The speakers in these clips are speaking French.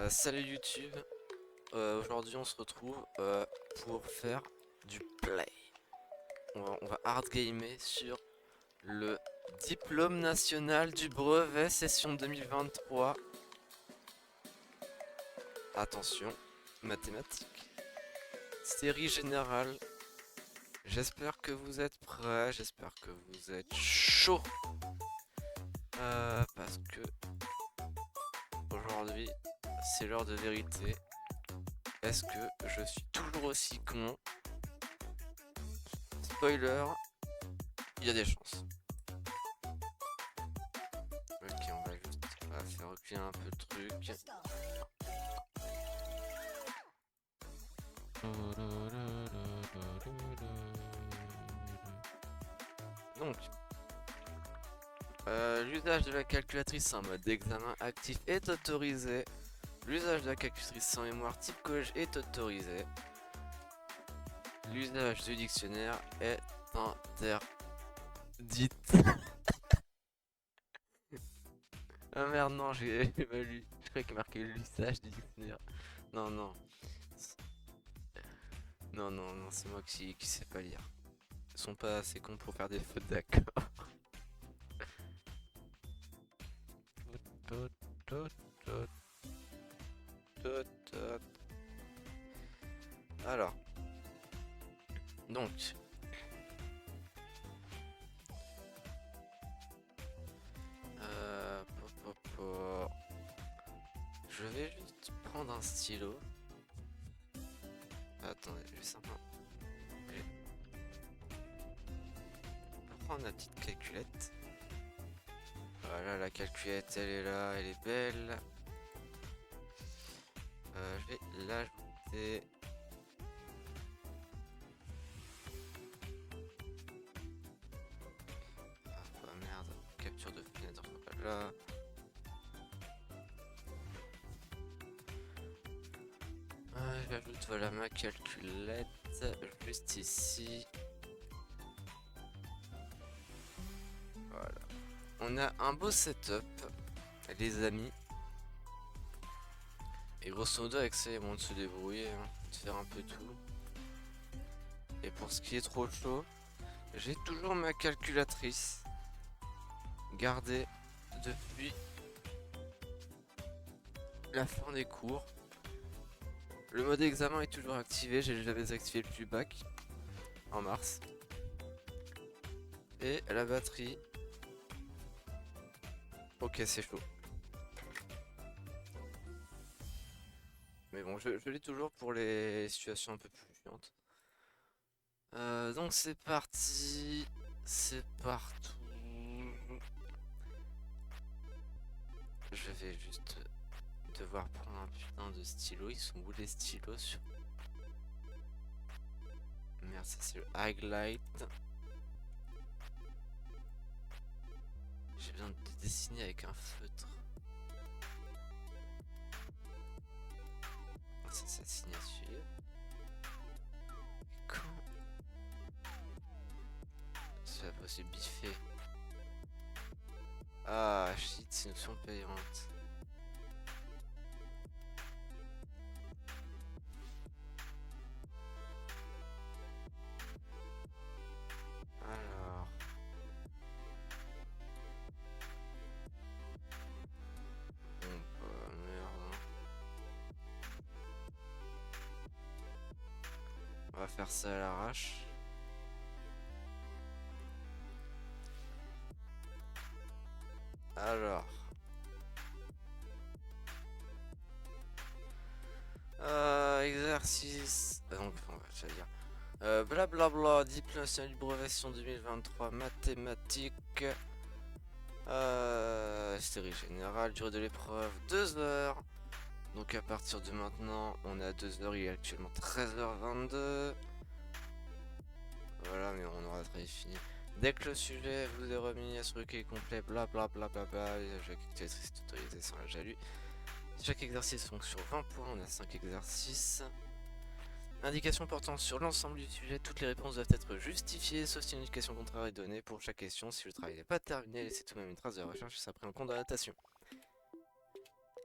Salut YouTube, aujourd'hui on se retrouve pour faire du play. On va hard gamer sur le diplôme national du brevet session 2023. Attention, mathématiques, série générale. J'espère que vous êtes prêts, j'espère que vous êtes chaud. Parce que aujourd'hui c'est l'heure de vérité. Est-ce que je suis toujours aussi con? Spoiler, il y a des chances. Ok, on va juste faire reculer un peu le truc. Donc, l'usage de la calculatrice en mode examen actif est autorisé. L'usage de la calculatrice sans mémoire type collège est autorisé. L'usage du dictionnaire est interdit. Ah merde, non, j'ai pas lu. Je croyais qu'il marquait l'usage du dictionnaire. Non, non. Non, non, non, c'est moi qui sais pas lire. Ils sont pas assez cons pour faire des fautes, d'accord. Alors, donc, je vais juste prendre un stylo. Attendez, je vais simplement prendre la petite calculette. Voilà, la calculette, elle est là, elle est belle. Je vais l'ajouter. Ah merde, capture de fenêtre, voilà. J'ajoute voilà ma calculette juste ici. Voilà. On a un beau setup, les amis. Et grosso modo avec ça, il y a moyen de se débrouiller, hein, de faire un peu tout. Et pour ce qui est trop chaud, j'ai toujours ma calculatrice gardée depuis la fin des cours. Le mode examen est toujours activé, j'avais activé le playback en mars. Et la batterie. Ok, c'est chaud. Mais bon, je l'ai toujours pour les situations un peu plus chiantes. Donc c'est parti. C'est partout. Je vais juste devoir prendre un putain de stylo. Ils sont où les stylos sur... Merde, ça c'est le highlight. J'ai besoin de dessiner avec un feutre. C'est sa signature. Quand c'est pas possible biffer. Ah shit, c'est une option payante. Alors. Bon bah merde. On va faire ça à l'arrache. Alors. Exercice. Donc, on va dire. Blablabla, diplôme national du brevet session 2023, mathématiques. Série générale, durée de l'épreuve 2 heures. Donc à partir de maintenant, on est à 2 heures, il est actuellement 13h22. Voilà, mais on aura très fini. Dès que le sujet vous est remis à ce recueil complet, blablabla, chaque calculatrice est autorisée sans la jalu. Chaque exercice fonction sur 20 points, on a 5 exercices. Indication portant sur l'ensemble du sujet, toutes les réponses doivent être justifiées, sauf si une indication contraire est donnée pour chaque question. Si le travail n'est pas terminé, laissez tout de même une trace de la recherche et ça prend en compte dans la datation.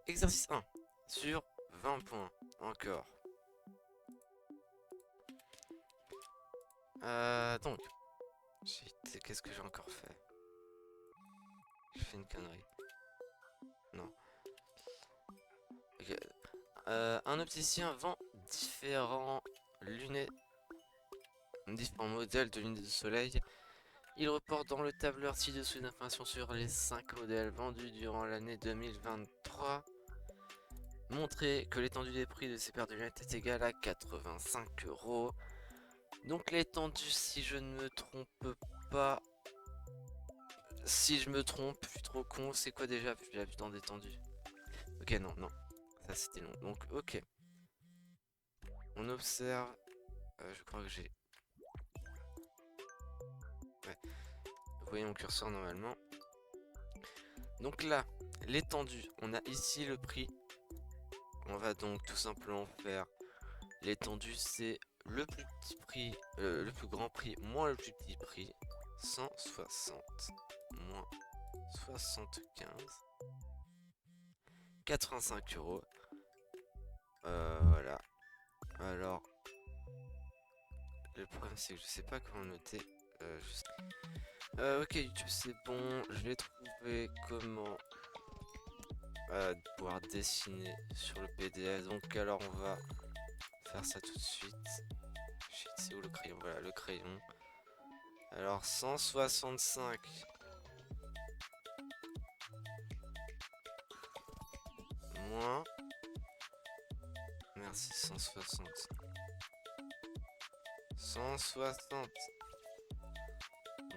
Exercice 1. sur 20 points. Encore. Donc. Qu'est-ce que j'ai encore fait? J'ai fait une connerie. Non. Okay. Un opticien vend différents modèles de lunettes de soleil. Il reporte dans le tableur ci-dessous une information sur les 5 modèles vendus durant l'année 2023. Montrer que l'étendue des prix de ces paires de lunettes est égale à 85 €. Donc l'étendue, si je ne me trompe pas... Si je me trompe, je suis trop con, c'est quoi déjà la putain d'étendue? Ok, non, non. Ça c'était long. Donc, ok. On observe. Je crois que j'ai... Ouais. Vous voyez mon curseur normalement. Donc là, l'étendue. On a ici le prix. On va donc tout simplement faire... L'étendue, c'est le plus petit prix, le plus grand prix moins le plus petit prix. 160 moins 75. 85 €. Voilà. Alors, le problème c'est que je sais pas comment noter. Ok, YouTube, c'est bon. Je vais trouver comment pouvoir dessiner sur le PDF. Donc, alors, on va faire ça tout de suite. Shit, c'est où le crayon? Voilà, le crayon. Alors, 165. Moins. Merci, 160. 160.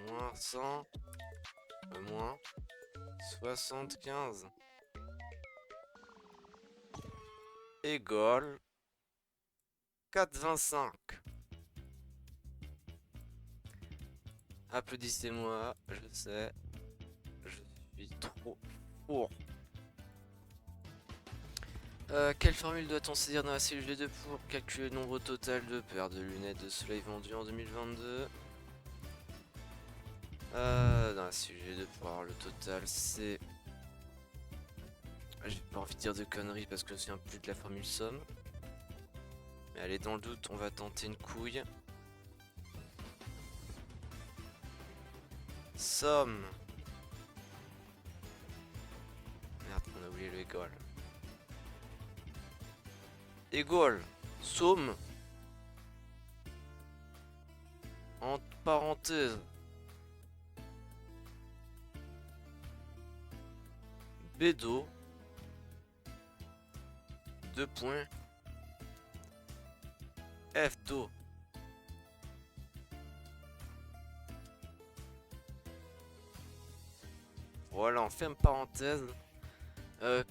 Moins 100. Moins 75. Égale 4,25. Applaudissez-moi, je sais. Je suis trop fort. Quelle formule doit-on saisir dans la cellule G2 pour calculer le nombre total de paires de lunettes de soleil vendues en 2022? Dans la cellule G2 pour avoir le total, c'est... J'ai pas envie de dire de conneries parce que je me souviens plus de la formule somme. Mais allez, dans le doute, on va tenter une couille. Somme. Merde, on a oublié le égal. Égal. Somme. Entre parenthèses. Bédo. 2 points. F do. Voilà, on ferme parenthèse.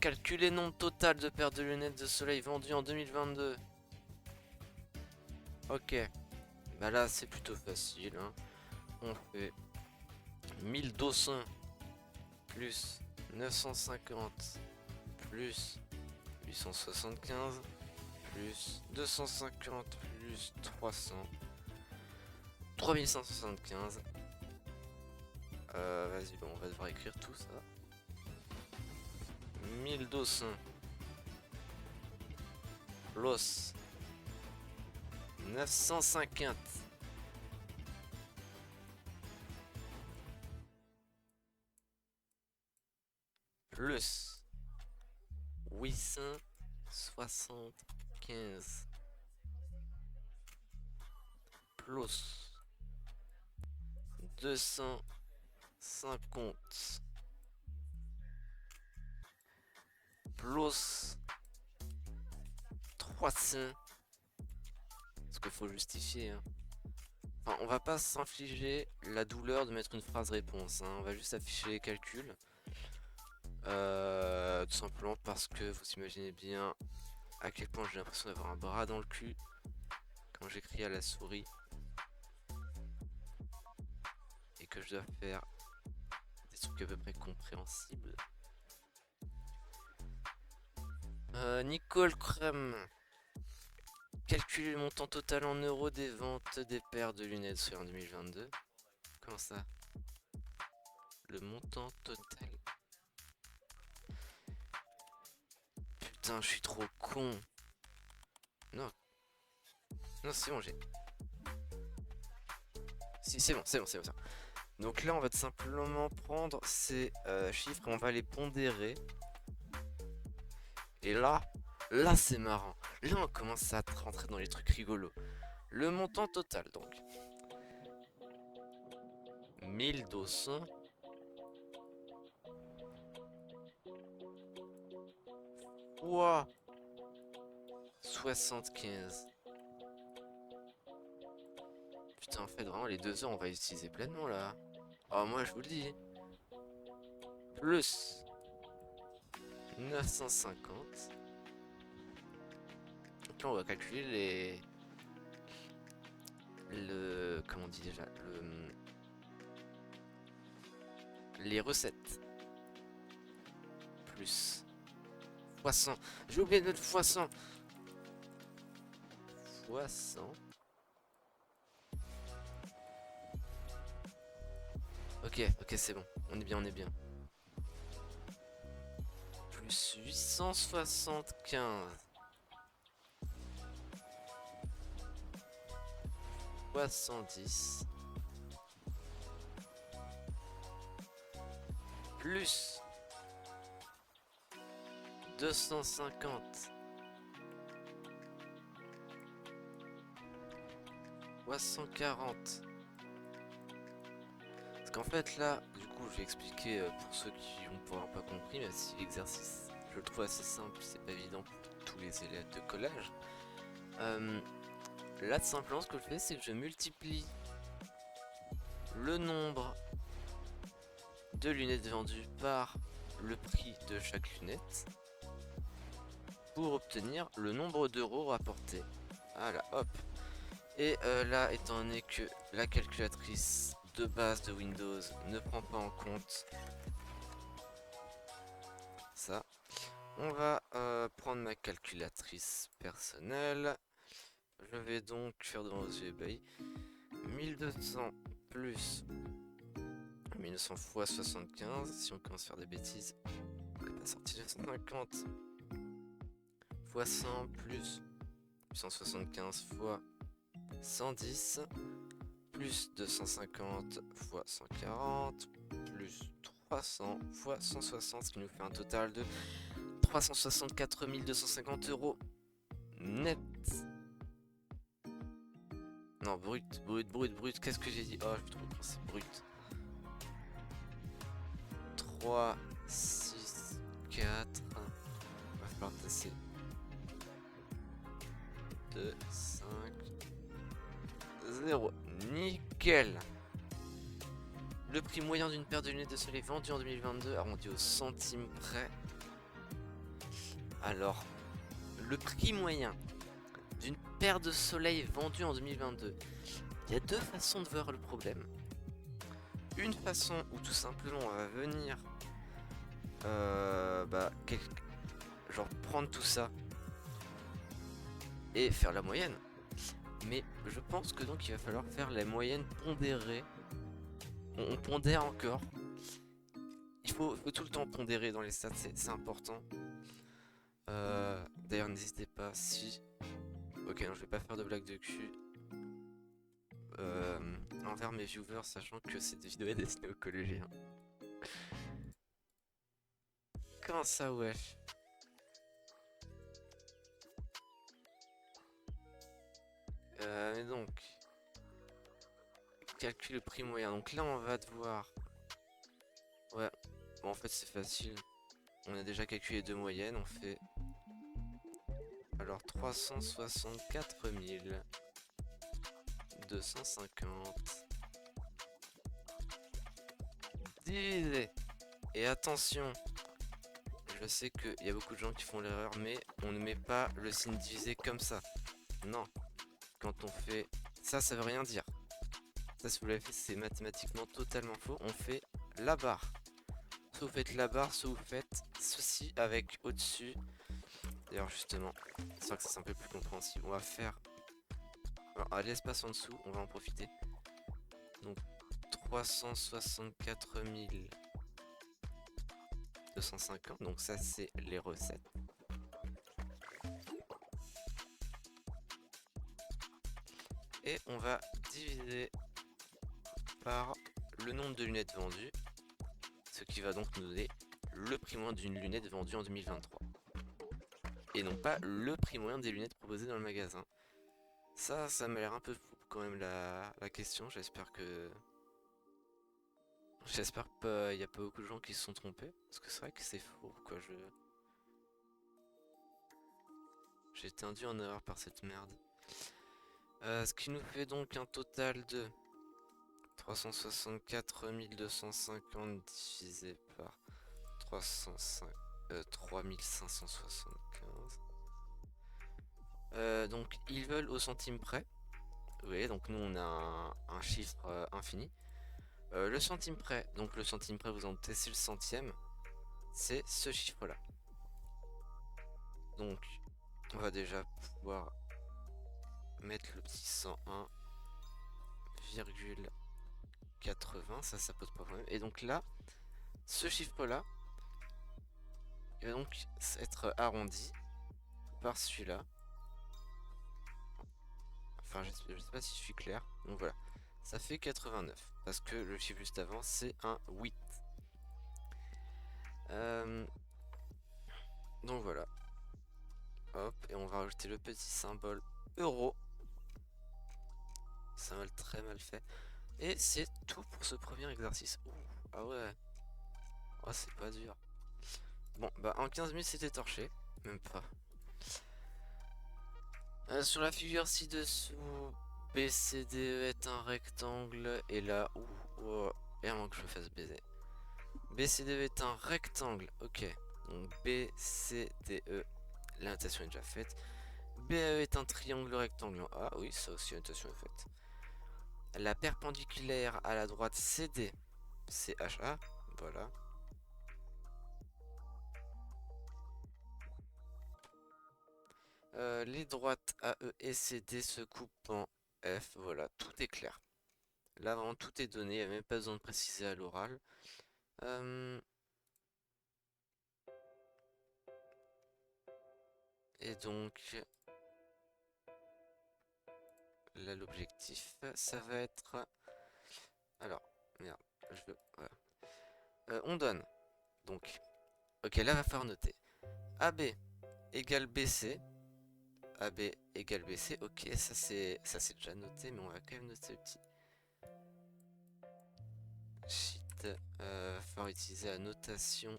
Calculer nombre total de paires de lunettes de soleil vendues en 2022. Ok. Bah là, c'est plutôt facile. Hein. On fait 1200 plus 950 plus 875 plus 250 plus 300. 3175. Vas-y, bon, on va devoir écrire tout ça. 1200 plus 950 plus 875 plus 250 plus 300. Parce qu'il faut justifier. Hein. Enfin, on va pas s'infliger la douleur de mettre une phrase réponse. Hein. On va juste afficher les calculs. Tout simplement parce que vous imaginez bien à quel point j'ai l'impression d'avoir un bras dans le cul quand j'écris à la souris. Et que je dois faire des trucs à peu près compréhensibles. Nicole Crème. Calculer le montant total en euros des ventes des paires de lunettes sur en 2022. Comment ça? Le montant total. putain, je suis trop con. Non. Non, c'est bon, j'ai... Si, c'est bon, c'est bon, c'est bon. Donc là, on va tout simplement prendre ces chiffres et on va les pondérer. Et là, c'est marrant. Là, on commence à rentrer dans les trucs rigolos. Le montant total, donc. 1200 fois 75. Putain, en fait, vraiment, les 2 heures, on va utiliser pleinement, là. Oh, moi, je vous le dis. Plus 950. Donc là, on va calculer comment on dit déjà les recettes. Plus fois 100. J'ai oublié de mettre fois 100. Fois 100. Ok, c'est bon. On est bien, on est bien. Plus 875. Fois 110. Plus 250 fois 140. Parce qu'en fait là, du coup je vais expliquer pour ceux qui n'ont pas compris, même si l'exercice je le trouve assez simple, c'est pas évident pour tous les élèves de collège. Là tout simplement ce que je fais c'est que je multiplie le nombre de lunettes vendues par le prix de chaque lunette pour obtenir le nombre d'euros rapportés. Voilà, hop. Et là, étant donné que la calculatrice de base de Windows ne prend pas en compte ça, on va prendre ma calculatrice personnelle. Je vais donc faire devant vos yeux ébahis 1200 plus 1900 fois 75. Si on commence à faire des bêtises, on n'est pas sorti 250 fois 100 plus 875 fois 110 plus 250 fois 140 plus 300 fois 160, ce qui nous fait un total de 364 250 euros net. Non, brut, qu'est-ce que j'ai dit? Oh, je suis trop con, c'est brut. 3, 6, 4, il va falloir tasser. 2, 5, 0. Nickel. Le prix moyen d'une paire de lunettes de soleil vendue en 2022, arrondi au centime près. Alors, le prix moyen d'une paire de soleil vendue en 2022. Il y a deux façons de voir le problème. Une façon où tout simplement on va venir genre prendre tout ça et faire la moyenne. Mais je pense que donc il va falloir faire la moyenne pondérée. On pondère encore. Il faut tout le temps pondérer dans les stats, c'est important. D'ailleurs n'hésitez pas si... Ok, non, je vais pas faire de blague de cul. Envers mes viewers, sachant que cette vidéo est destinée aux collégiens. Comment ça, wesh? Mais donc... Calcule le prix moyen. Donc là, on va devoir... Ouais, bon, en fait, c'est facile. On a déjà calculé deux moyennes, on fait... Alors, 364 250 divisé. Et attention, je sais qu'il y a beaucoup de gens qui font l'erreur, mais on ne met pas le signe divisé comme ça. Non, quand on fait ça, ça veut rien dire. Ça, si vous l'avez fait, c'est mathématiquement totalement faux. On fait la barre. Soit vous faites la barre, soit vous faites ceci avec au-dessus. D'ailleurs, justement, c'est vrai que c'est un peu plus compréhensible. On va faire... Alors, à l'espace en dessous, on va en profiter. Donc, 364 250. Donc ça, c'est les recettes. Et on va diviser par le nombre de lunettes vendues, ce qui va donc nous donner le prix moyen d'une lunette vendue en 2023. Et non pas le prix moyen des lunettes proposées dans le magasin. Ça m'a l'air un peu fou quand même la question. J'espère qu'il n'y a pas beaucoup de gens qui se sont trompés. Parce que c'est vrai que c'est faux, quoi. J'ai été induit en erreur par cette merde. Ce qui nous fait donc un total de 364 250 divisé par 3575. Donc ils veulent au centime près. Vous voyez, donc nous on a un chiffre infini. Le centime près, donc le centime près vous en doutez, c'est le centième. C'est ce chiffre là. Donc on va déjà pouvoir mettre le petit 101,80, ça pose pas de problème. Et donc là, ce chiffre là, il va donc être arrondi par celui-là. Enfin, je sais pas si je suis clair. Donc voilà, ça fait 89. Parce que le chiffre juste avant, c'est un 8. Donc voilà. Hop, et on va rajouter le petit symbole euro. Symbole très mal fait. Et c'est tout pour ce premier exercice. Ouh, ah ouais. Oh, c'est pas dur. Bon, bah en 15 minutes c'était torché. Même pas. Sur la figure ci-dessous, BCDE est un rectangle. Et là, ouh, et avant que je me fasse baiser. BCDE est un rectangle. Ok. Donc BCDE, la notation est déjà faite. BAE est un triangle rectangle. Ah oui, ça aussi, la notation est faite. La perpendiculaire à la droite CD, CHA. Voilà. Les droites AE et CD se coupent en F. Voilà, tout est clair. Là, vraiment, tout est donné. Il n'y a même pas besoin de préciser à l'oral. Et donc, là, l'objectif, ça va être... Alors, merde, je veux... Voilà. On donne. Donc, ok, là, va falloir noter. AB égale BC. AB égale BC. Ok, ça c'est déjà noté, mais on va quand même noter le petit sheet. Falloir utiliser la notation.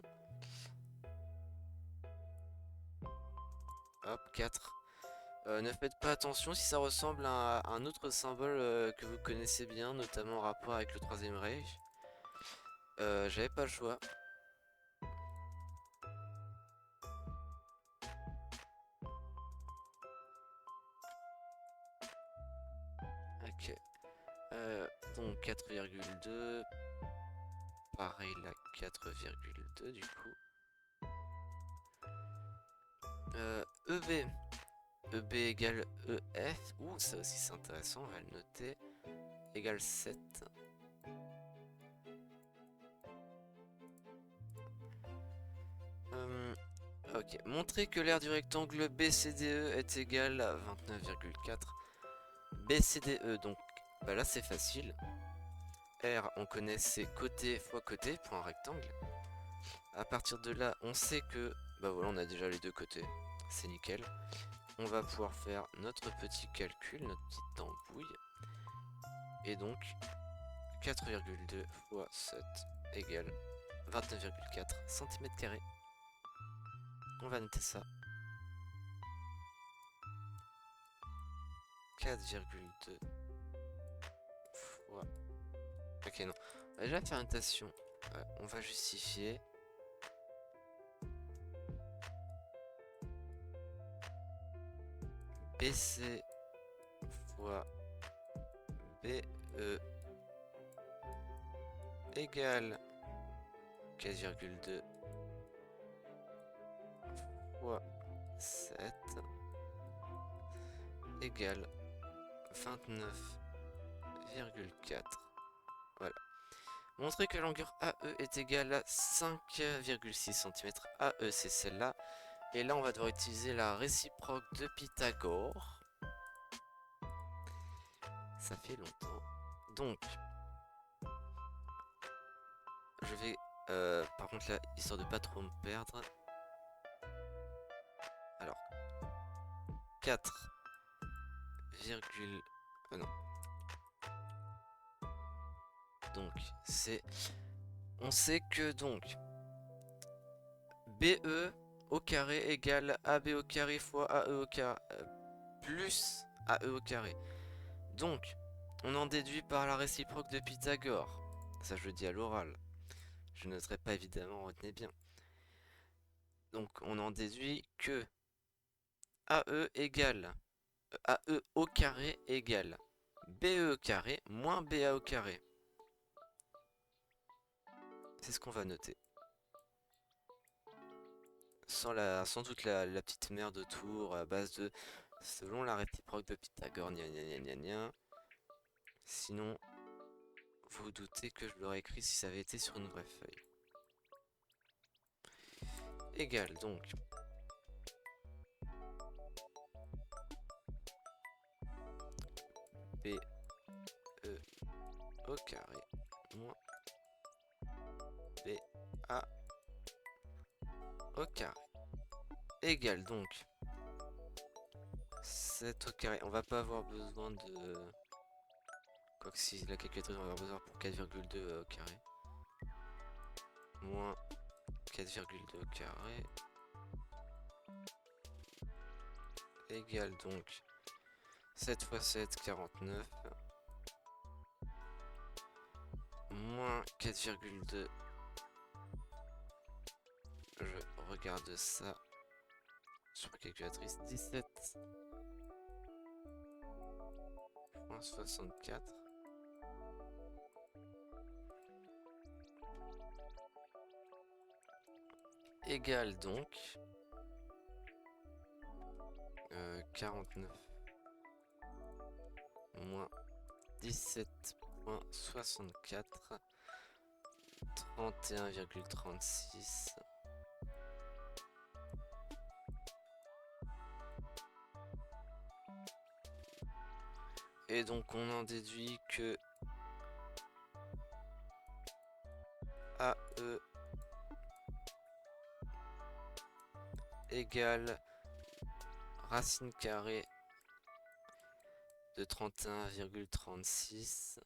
Hop, 4. Ne faites pas attention si ça ressemble à un autre symbole que vous connaissez bien, notamment en rapport avec le Troisième Reich. J'avais pas le choix. Ok. Donc 4,2. Pareil là, 4,2 du coup. EB. EB égale EF. Ouh, ça aussi c'est intéressant, on va le noter. Égale 7. Ok, montrer que l'aire du rectangle BCDE est égal à 29,4. BCDE, donc bah là c'est facile. R, on connaît, c'est côté fois côté pour un rectangle. À partir de là, on sait que bah voilà, on a déjà les deux côtés, c'est nickel. On va pouvoir faire notre petit calcul, notre petite embrouille. Et donc 4,2 fois 7 égale 29,4 cm². On va noter ça. 4,2 fois... Ok, non. On va déjà faire une notation. On va justifier. BC fois BE égale 4,2 fois 7 égale 29,4. Voilà. Montrer que la longueur AE est égale à 5,6 cm. AE c'est celle-là. Et là on va devoir utiliser la réciproque de Pythagore. Ça fait longtemps. Donc, je vais... par contre là, histoire de pas trop me perdre. Alors, 4, non. Donc, c'est... On sait que donc... BE au carré égale AB au carré fois AE au carré plus AE au carré. Donc, on en déduit par la réciproque de Pythagore. Ça, je le dis à l'oral. Je noterai pas évidemment, retenez bien. Donc, on en déduit que AE égale AE au carré égale BE au carré moins BA au carré. C'est ce qu'on va noter. Sans doute la petite merde autour à base de selon la réciproque de Pythagore, gna gna gna gna gna. Sinon, vous doutez que je l'aurais écrit si ça avait été sur une vraie feuille. Égal donc BE au carré moins BA au carré égale donc 7 au carré. On va pas avoir besoin de... Quoique si la calculatrice on va avoir besoin pour 4,2 au carré. Moins 4,2 au carré. Égale donc 7 fois 7, 49. Moins 4,2. Je regarde ça sur la calculatrice. 17,64. Égale donc 49 moins 17,64 31,36. Et donc on en déduit que AE égale racine carrée de 31,36.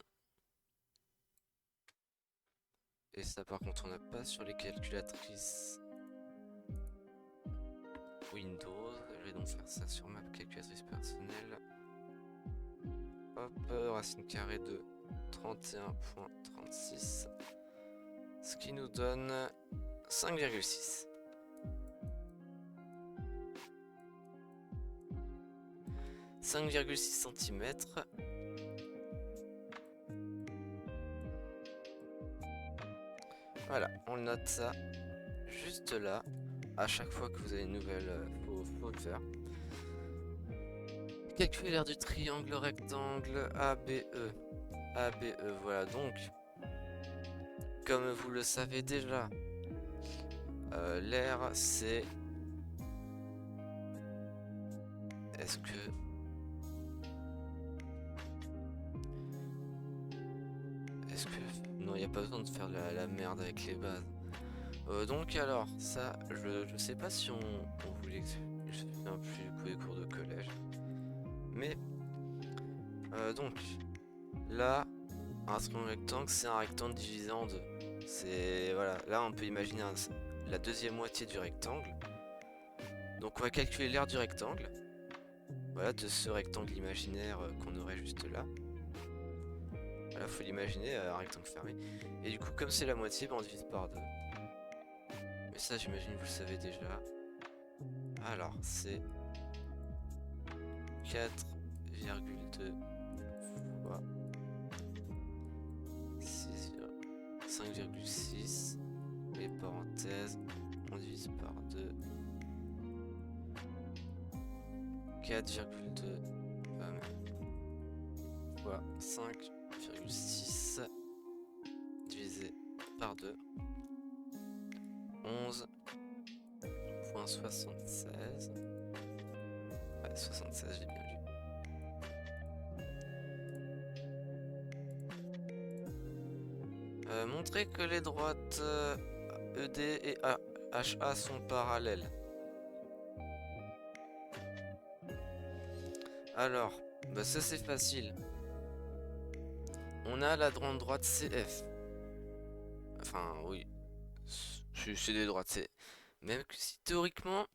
Et ça par contre on n'a pas sur les calculatrices Windows. Je vais donc faire ça sur ma calculatrice personnelle. Hop, racine carrée de 31,36. Ce qui nous donne 5,6. 5,6 cm. Voilà, on note ça juste là. À chaque fois que vous avez une nouvelle, faut le faire. Calculer l'aire du triangle rectangle ABE. ABE, voilà donc. Comme vous le savez déjà, l'aire c'est... Est-ce que... Non, il n'y a pas besoin de faire la merde avec les bases. Donc alors, ça, je sais pas si on voulait... Je fais un plus du coup les cours de collège. Mais... donc, là, un triangle rectangle, c'est un rectangle divisé en deux. C'est... Voilà, là on peut imaginer la deuxième moitié du rectangle. Donc on va calculer l'aire du rectangle. Voilà, de ce rectangle imaginaire qu'on aurait juste là. Voilà, faut l'imaginer, un rectangle fermé. Et du coup, comme c'est la moitié, ben, on divise par 2. Mais ça, j'imagine, vous le savez déjà. Alors, c'est 4,2 fois 5,6. Les parenthèses, on divise par 2. 4,2 fois 5,6 divisé par 2. 11,76. Ouais, 76, j'ai bien lu. Montrer que les droites ED et HA sont parallèles. Alors, bah ça c'est facile. On a la grande droite CF. Enfin, oui. C'est des droites. Même que si théoriquement,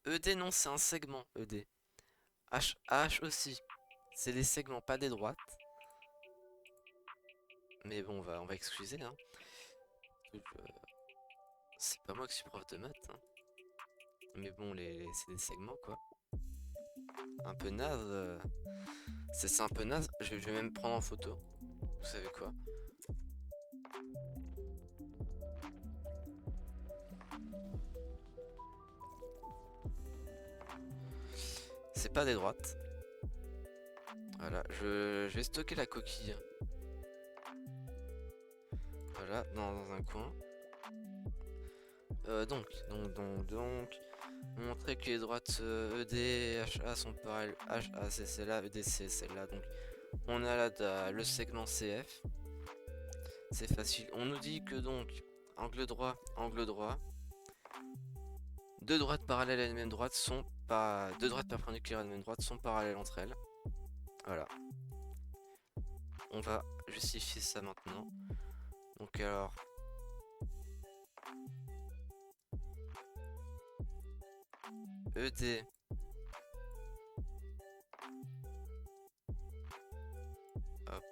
ED non, c'est un segment ED. H aussi. C'est des segments, pas des droites. Mais bon, on va excuser, hein. C'est pas moi qui suis prof de maths, hein. Mais bon, c'est des segments, quoi. Un peu naze. C'est un peu naze. Je vais même prendre en photo. Vous savez quoi? C'est pas des droites. Voilà, je vais stocker la coquille. Voilà, dans un coin. Donc, montrer que les droites ED et HA sont parallèles. HA c'est celle-là, ED c'est celle-là. Donc, on a là le segment CF. C'est facile. On nous dit que donc, angle droit. Deux droites parallèles à la même droite sont pas. Deux droites perpendiculaires à la même droite sont parallèles entre elles. Voilà. On va justifier ça maintenant. Donc alors. ED. Hop.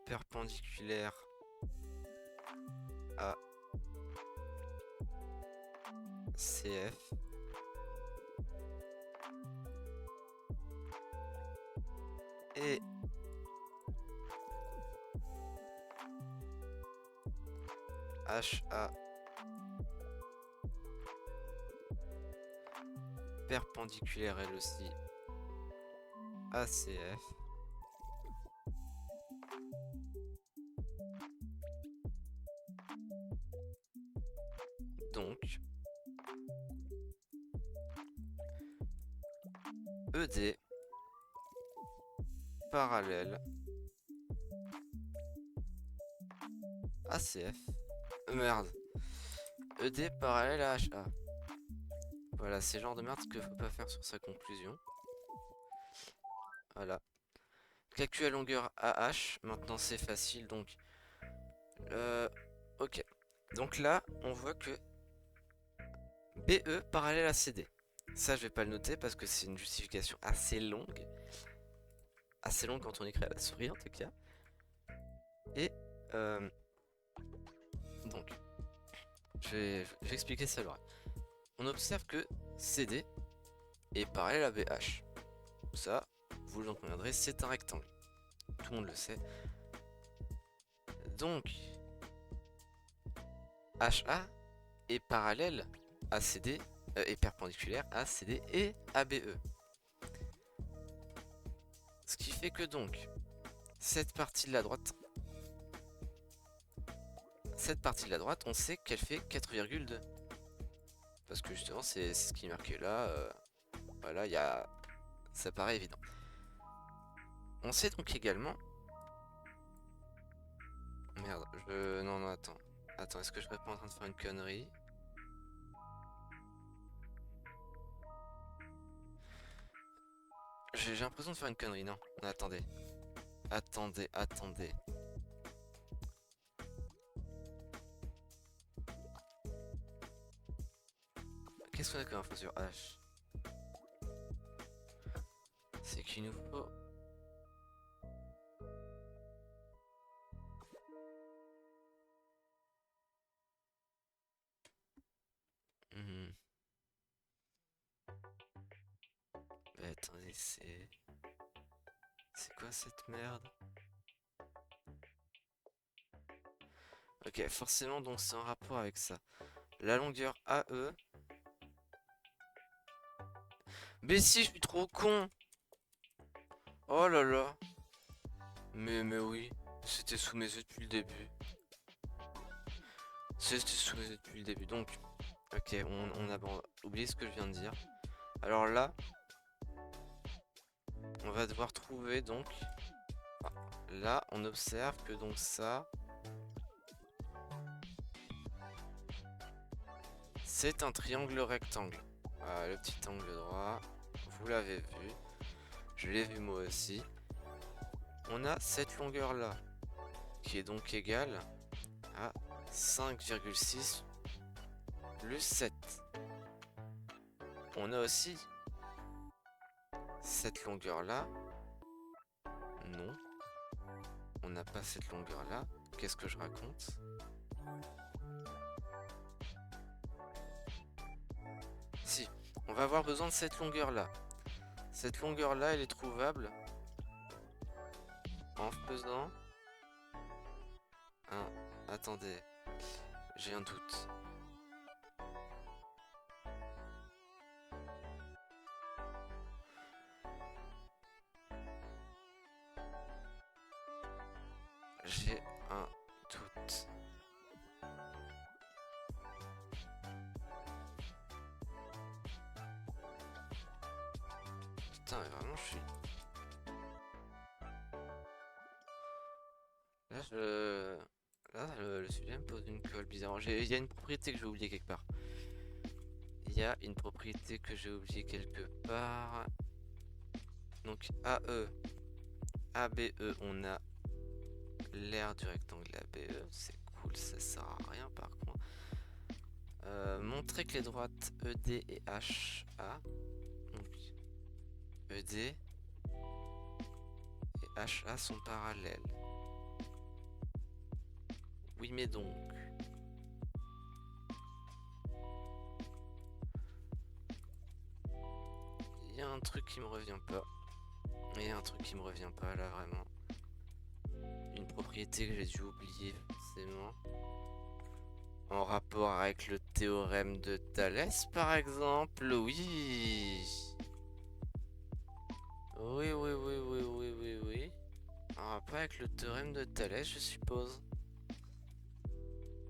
Perpendiculaire à CF. Et HA perpendiculaire elle aussi à CF. Donc ED parallèle ACF. Merde. ED parallèle à HA. Voilà, c'est le genre de merde que faut pas faire sur sa conclusion. Voilà. Calcul à longueur AH. Maintenant c'est facile donc. Ok. Donc là, on voit que BE parallèle à CD. Ça, je vais pas le noter parce que c'est une justification assez longue. Assez longue quand on écrit à la souris en tout cas. Et donc, je vais expliquer ça alors. On observe que CD est parallèle à BH. Ça, vous en conviendrez, c'est un rectangle. Tout le monde le sait. Donc, HA est parallèle à CD, est perpendiculaire à CD et à BE. Ce qui fait que donc, cette partie de la droite, on sait qu'elle fait 4,2. Parce que justement, c'est ce qui est marqué là. Voilà, ça paraît évident. On sait donc également... Merde, non, attends. Attends, est-ce que je serais pas en train de faire une connerie? J'ai l'impression de faire une connerie, non. Non, attendez. Attendez. Qu'est-ce qu'on a comme info sur H? C'est qu'il nous faut... Bah, attendez, c'est... C'est quoi cette merde? Ok, forcément, donc c'est en rapport avec ça. La longueur AE... Mais si, je suis trop con! Oh là là! Mais oui, c'était sous mes yeux depuis le début. C'était sous mes yeux depuis le début, donc... Ok, on a oublié ce que je viens de dire. Alors là... On va devoir trouver donc... Là, on observe que donc ça... c'est un triangle rectangle. Voilà, le petit angle droit, vous l'avez vu. Je l'ai vu moi aussi. On a cette longueur là, qui est donc égale à 5,6 plus 7. On a aussi cette longueur là. Non. On n'a pas cette longueur là. Qu'est-ce que je raconte? Si, on va avoir besoin de cette longueur là. Cette longueur là, elle est trouvable en faisant un... Attendez, j'ai un doute. J'ai un doute. Putain, vraiment, je suis... Là, le sujet me pose une colle bizarre. Il y a une propriété que j'ai oubliée quelque part. Il y a une propriété que j'ai oubliée quelque part. Donc, AE, ABE, on a l'aire du rectangle ABE. C'est cool, ça sert à rien par contre. Montrer que les droites ED et HA, donc ED et HA sont parallèles. Oui, mais donc. Il y a un truc qui me revient pas. Il y a un truc qui me revient pas là vraiment. Une propriété que j'ai dû oublier forcément. En rapport avec le théorème de Thalès par exemple. Oui. Oui, oui, oui, oui, oui, oui, oui. En rapport avec le théorème de Thalès, je suppose.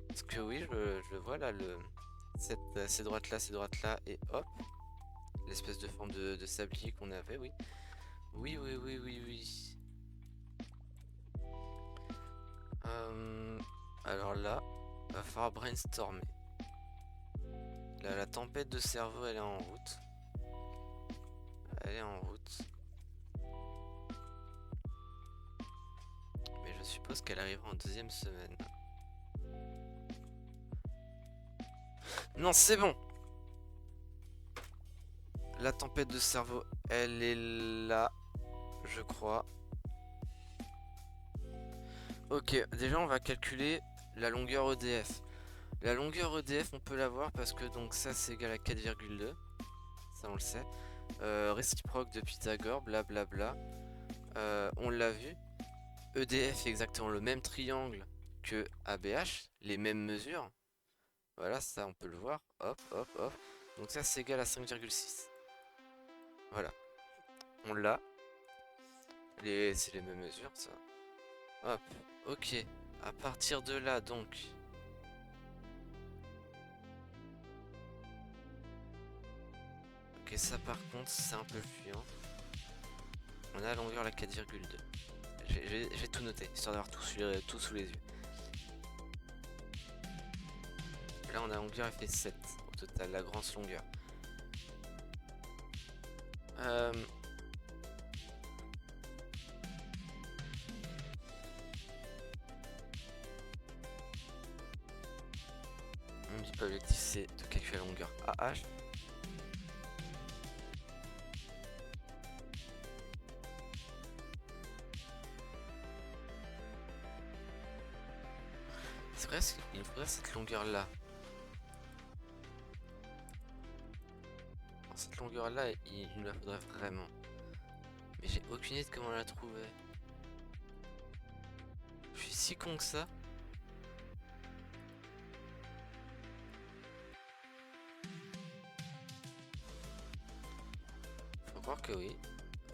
Parce que oui, je vois là, ces droites-là, et hop. L'espèce de forme de sablier qu'on avait, oui. Oui, oui, oui, oui, oui. Alors là, va falloir brainstormer. Là, la tempête de cerveau, elle est en route. Elle est en route. Mais je suppose qu'elle arrivera en deuxième semaine. Non, c'est bon! La tempête de cerveau, elle est là, je crois. Ok, déjà on va calculer la longueur EDF. La longueur EDF, on peut l'avoir parce que donc ça c'est égal à 4,2. Ça on le sait. Réciproque de Pythagore, blablabla. On l'a vu. EDF est exactement le même triangle que ABH, les mêmes mesures. Voilà, ça on peut le voir. Hop, hop, hop. Donc ça c'est égal à 5,6. Voilà. On l'a. C'est les mêmes mesures, ça. Hop, ok. À partir de là, donc. Ok, ça par contre, c'est un peu fuyant. On a la longueur la 4,2. J'ai tout noté, histoire d'avoir tout sous les yeux. Là, on a la longueur, elle fait 7 au total, la grande longueur. On dit pas l'objectif, c'est de calculer la longueur AH. C'est vrai qu'il nous faudrait cette longueur là. Cette longueur là, il nous la faudrait vraiment. Mais j'ai aucune idée de comment la trouver. Je suis si con que ça. Faut croire que oui.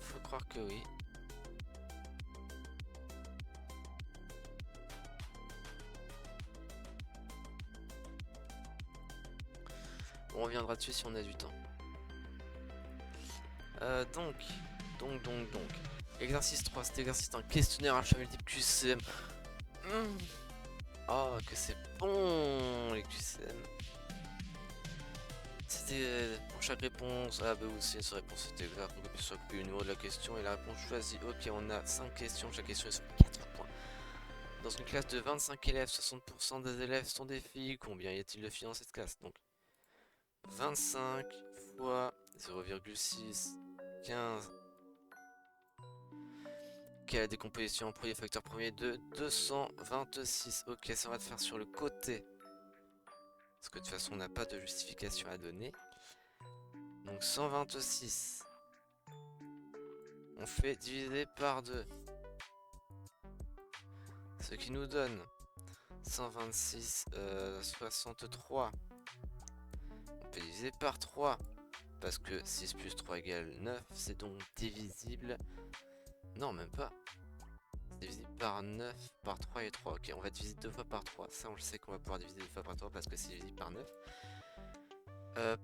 Faut croire que oui. On reviendra dessus si on a du temps. Donc. Exercice 3, cet exercice est un questionnaire à choix multiple QCM. Oh, que c'est bon les QCM. pour chaque réponse A, B ou C, sa réponse est exacte. Donc on peut le numéro de la question et la réponse choisie. Ok, on a 5 questions, chaque question est sur 4 points. Dans une classe de 25 élèves, 60% des élèves sont des filles. Combien y a-t-il de filles dans cette classe? Donc 25 fois 0,6, 15. Quelle est la décomposition en premier facteur premier de 226? Ok, ça va te faire sur le côté. Parce que de toute façon, on n'a pas de justification à donner. Donc 126. On fait diviser par 2. Ce qui nous donne 126, 63. On peut diviser par 3. Parce que 6 plus 3 égale 9. C'est donc divisible. Non, même pas. C'est divisible par 9, par 3 et 3. Ok, on va diviser 2 fois par 3. Ça, on le sait qu'on va pouvoir diviser 2 fois par 3 parce que c'est divisible par 9.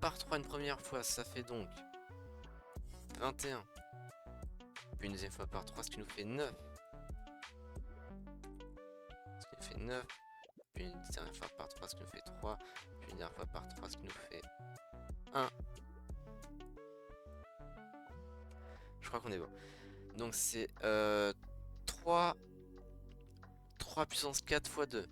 Par 3 une première fois, ça fait donc 21. Puis une deuxième fois par 3, ce qui nous fait 9. Ce qui nous fait 9. Puis une dernière fois par 3, ce qui nous fait 3. Puis une dernière fois par 3, ce qui nous fait 1. Je crois qu'on est bon. Donc c'est 3 puissance 4 fois 2.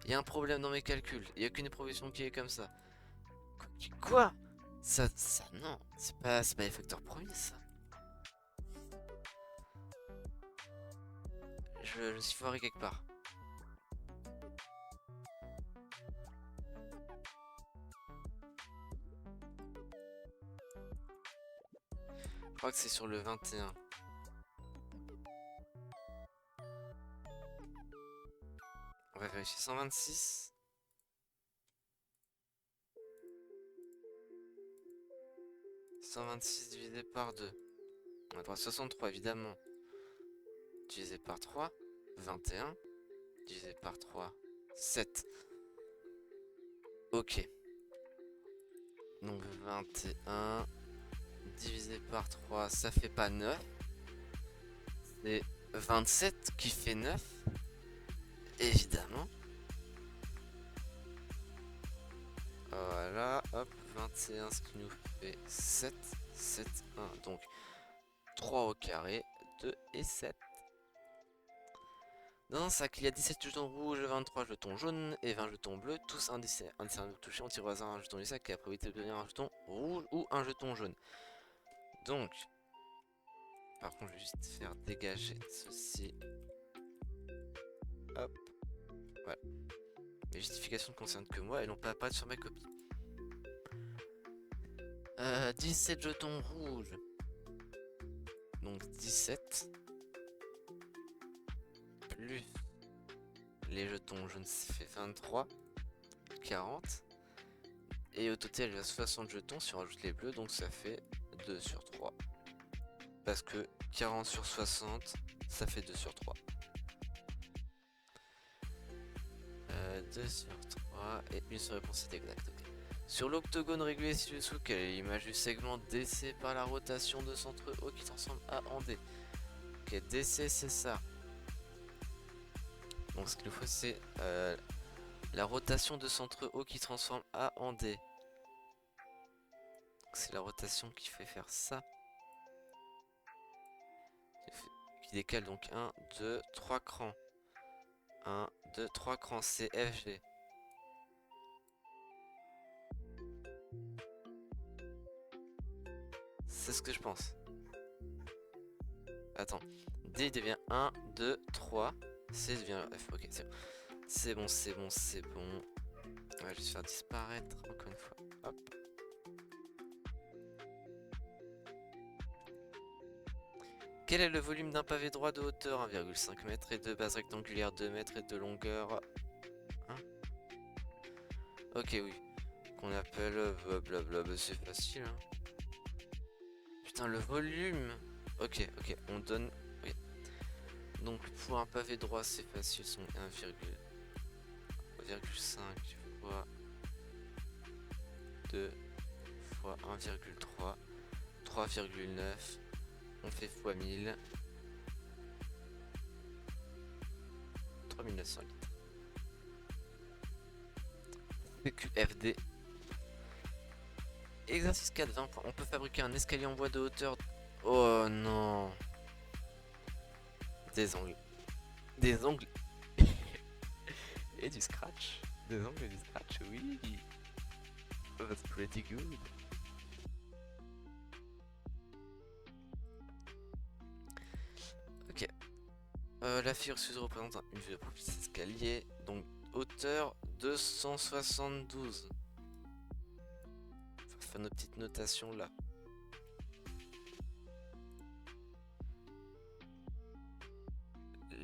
Il y a un problème dans mes calculs. Il n'y a qu'une proposition qui est comme ça. Quoi? Ça non. C'est pas les facteurs premiers, ça. Je me suis foiré quelque part. Je crois que c'est sur le 21. On va vérifier 126. 126 divisé par 2. On a droit à 63 évidemment. Divisé par 3. 21. Divisé par 3. 7. Ok. Donc 21 divisé par 3, ça fait pas 9. C'est 27 qui fait 9. Évidemment. Voilà, hop, 21, ce qui nous fait 7. 7, 1. Donc 3 au carré, 2 et 7. Dans un sac, il y a 17 jetons rouges, 23 jetons jaunes et 20 jetons bleus, tous indicés touchés. On tire au hasard un jeton du sac et la probabilité d'obtenir un jeton rouge ou un jeton jaune. Donc, par contre, je vais juste faire dégager ceci. Hop, voilà. Les justifications ne concernent que moi et n'ont pas apparaître sur ma copie. 17 jetons rouges. Donc 17. Plus les jetons jaunes, ça fait 23. 40. Et au total, il y a 60 jetons si on rajoute les bleus, donc ça fait 2 sur 3. Parce que 40 sur 60, ça fait 2 sur 3. 2 sur 3 et une seule réponse est exacte. Okay. Sur l'octogone régulier ci-dessous, quelle est l'image du segment DC par la rotation de centre O qui transforme A en D? Ok, DC c'est ça. Donc ce qu'il nous faut c'est la rotation de centre O qui transforme A en D. C'est la rotation qui fait faire ça. Qui décale donc 1, 2, 3 crans. 1, 2, 3 crans, c'est FG. C'est ce que je pense. Attends. D devient 1, 2, 3. C devient F. Ok, c'est bon. C'est bon, c'est bon, c'est bon. On va juste faire disparaître encore une fois. Hop. Quel est le volume d'un pavé droit de hauteur 1,5 m et de base rectangulaire 2 m et de longueur 1? Ok, oui. Qu'on appelle blablabla, c'est facile. Hein. Putain, le volume. Ok, on donne. Oui. Donc pour un pavé droit, c'est facile, sont 1,5 fois 2 fois 1,3, 3,9. On fait fois 1000. 3900 litres. PQFD. Exercice 4, 20 points. On peut fabriquer un escalier en bois de hauteur. Oh non. Des ongles. Des ongles. Et du scratch. Des ongles et du scratch, oui. That's pretty good. Ok. La figure ci représente une vue de profil escalier. Donc, hauteur 272. On va faire nos petites notations là.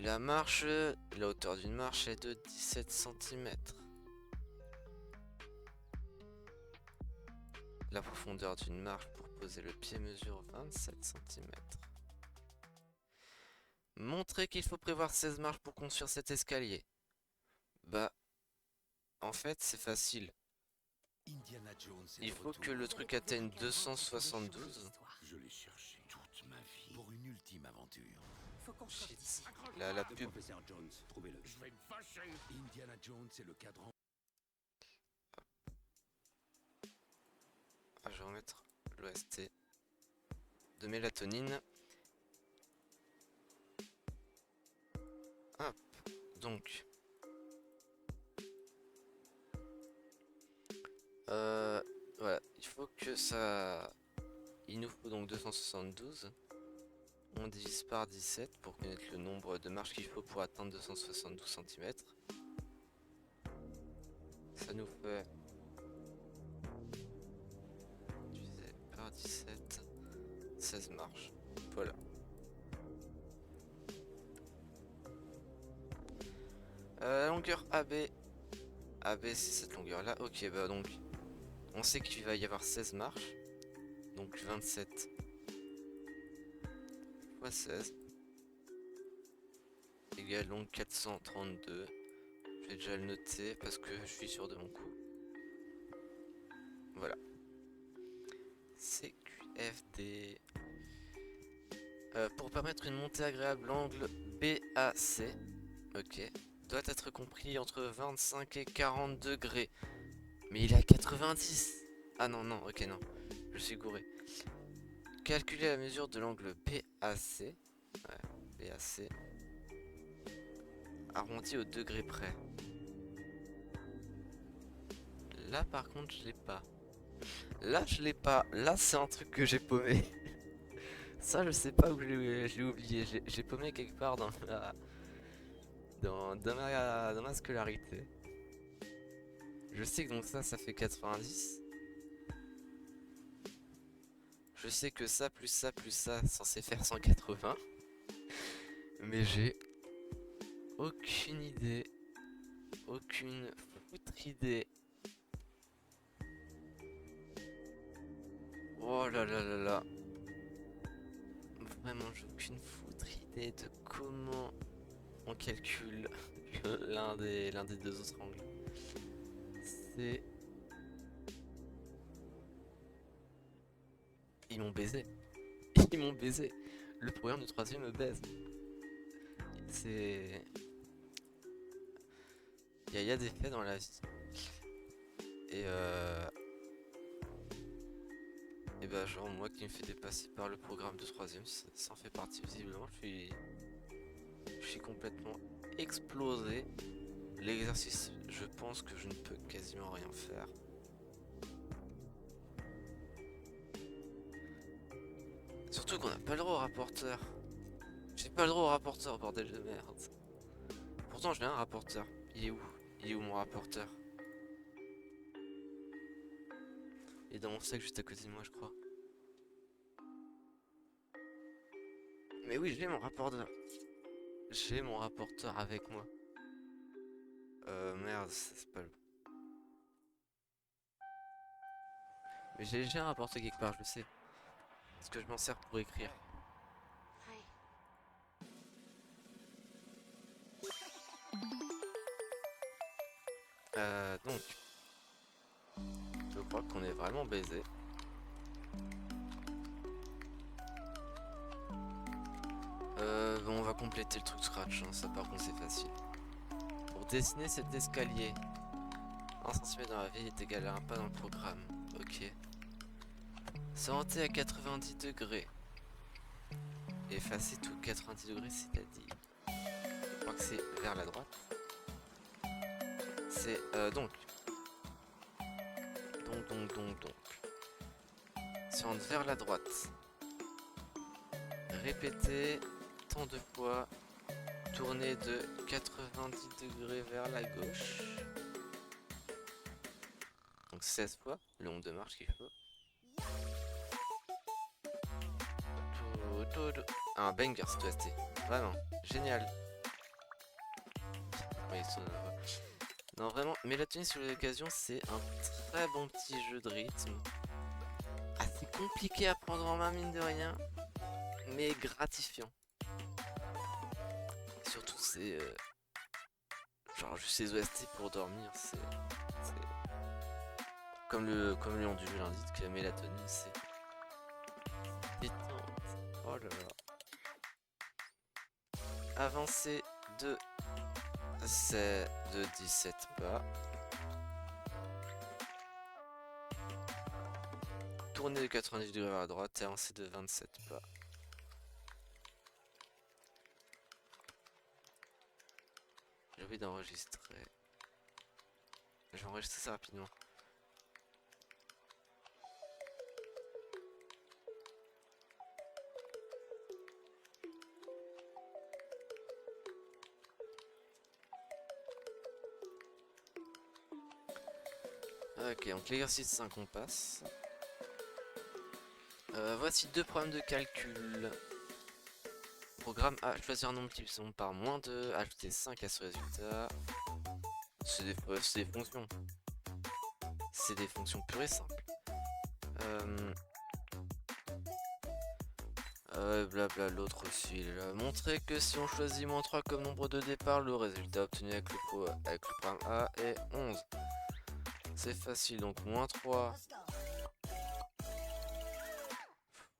La marche, la hauteur d'une marche est de 17 cm. La profondeur d'une marche pour poser le pied mesure 27 cm. Montrer qu'il faut prévoir 16 marches pour construire cet escalier. Bah, en fait, c'est facile. Il faut que le truc atteigne 272. Je l'ai cherché toute ma vie pour une ultime aventure. Shit. La pub. Professeur Jones, trouvez-le. Je vais me fâcher. Indiana Jones est le cadran. Ah, je vais remettre l'OST de mélatonine. Hop, donc. Voilà, il faut que ça... Il nous faut donc 272. On divise par 17 pour connaître le nombre de marches qu'il faut pour atteindre 272 cm. Ça nous fait... divisé par 17, 16 marches. Voilà. La longueur AB. AB c'est cette longueur là. Ok, bah donc on sait qu'il va y avoir 16 marches. Donc 27 fois 16 égale donc 432. Je vais déjà le noter parce que je suis sûr de mon coup. Voilà. CQFD. Pour permettre une montée agréable, l'angle BAC, ok, doit être compris entre 25 et 40 degrés. Mais il est à 90. Ah non, non, ok, non. Je suis gouré. Calculer la mesure de l'angle BAC. Ouais, BAC. Arrondi au degré près. Là, par contre, je l'ai pas. Là, je l'ai pas. Là, c'est un truc que j'ai paumé. Ça, je sais pas où je l'ai oublié. J'ai paumé quelque part dans ma scolarité. Je sais que donc ça fait 90. Je sais que ça plus ça plus ça censé faire 180. Mais j'ai aucune idée. Aucune foutre idée. Oh là là là là. Vraiment, j'ai aucune foutre idée de comment on calcule l'un des deux autres angles. C'est... Ils m'ont baisé. Ils m'ont baisé. Le programme de troisième me baise. C'est... Il y a des faits dans la vie. Et bah genre moi qui me fais dépasser par le programme de troisième, ça en fait partie visiblement. Je suis complètement explosé. L'exercice, je pense que je ne peux quasiment rien faire. Surtout qu'on n'a pas le droit au rapporteur. J'ai pas le droit au rapporteur, bordel de merde. Pourtant j'ai un rapporteur. Il est où? Il est où mon rapporteur? Il est dans mon sac juste à côté de moi, je crois. Mais oui, j'ai mon rapporteur. J'ai mon rapporteur avec moi. Merde, c'est pas le... Mais j'ai un rapporteur quelque part, je le sais. Parce que je m'en sers pour écrire. Donc... Je crois qu'on est vraiment baisé. Bon, on va compléter le truc scratch, hein. Ça par contre c'est facile. Pour dessiner cet escalier, 1 cm dans la vie est égal à un pas dans le programme. Ok. S'orienter à 90 degrés. Effacer tout 90 degrés, c'est-à-dire... Je crois que c'est vers la droite. C'est donc. S'oriente vers la droite. Répétez tant de fois. Tourner de 90 degrés vers la gauche. Donc 16 fois, le nombre de marches qu'il faut. Un banger cette OST, vraiment, génial. Oui, non vraiment, Mélatonine sur l'occasion c'est un très bon petit jeu de rythme. Assez compliqué à prendre en main mine de rien, mais gratifiant. Surtout c'est... genre juste ces OST pour dormir, c'est... Comme le nom du jeu l'indique, Mélatonine c'est... détente. Oh là là. Avancer de 17 pas. Tourner de 90 degrés vers la droite et avancer de 27 pas. J'ai oublié d'enregistrer. Je vais enregistrer ça rapidement. Ok, donc l'exercice 5 on passe. Voici deux problèmes de calcul. Programme A, choisir un nombre multiplié par moins 2, ajouter 5 à ce résultat. C'est des fonctions. C'est des fonctions pures et simples. Blabla, l'autre aussi. Montrer que si on choisit moins 3 comme nombre de départ, le résultat obtenu avec le programme A est 11. C'est facile, donc moins 3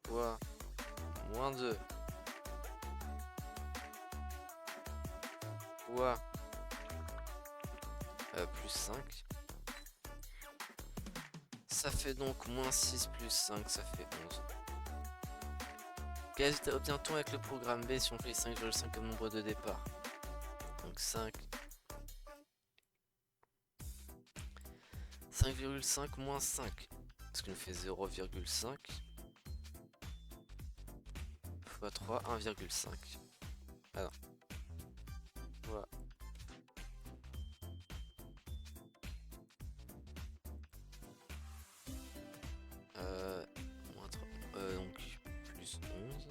fois moins 2 fois plus 5. Ça fait donc moins 6 plus 5, ça fait 11. Quel résultat obtient-on avec le programme B si on fait 5,5 comme nombre de départ? Donc 5,5 moins 5, ce qui nous fait 0,5 fois 3, 1,5. Ah non. Voilà. Moins 3, donc plus 11.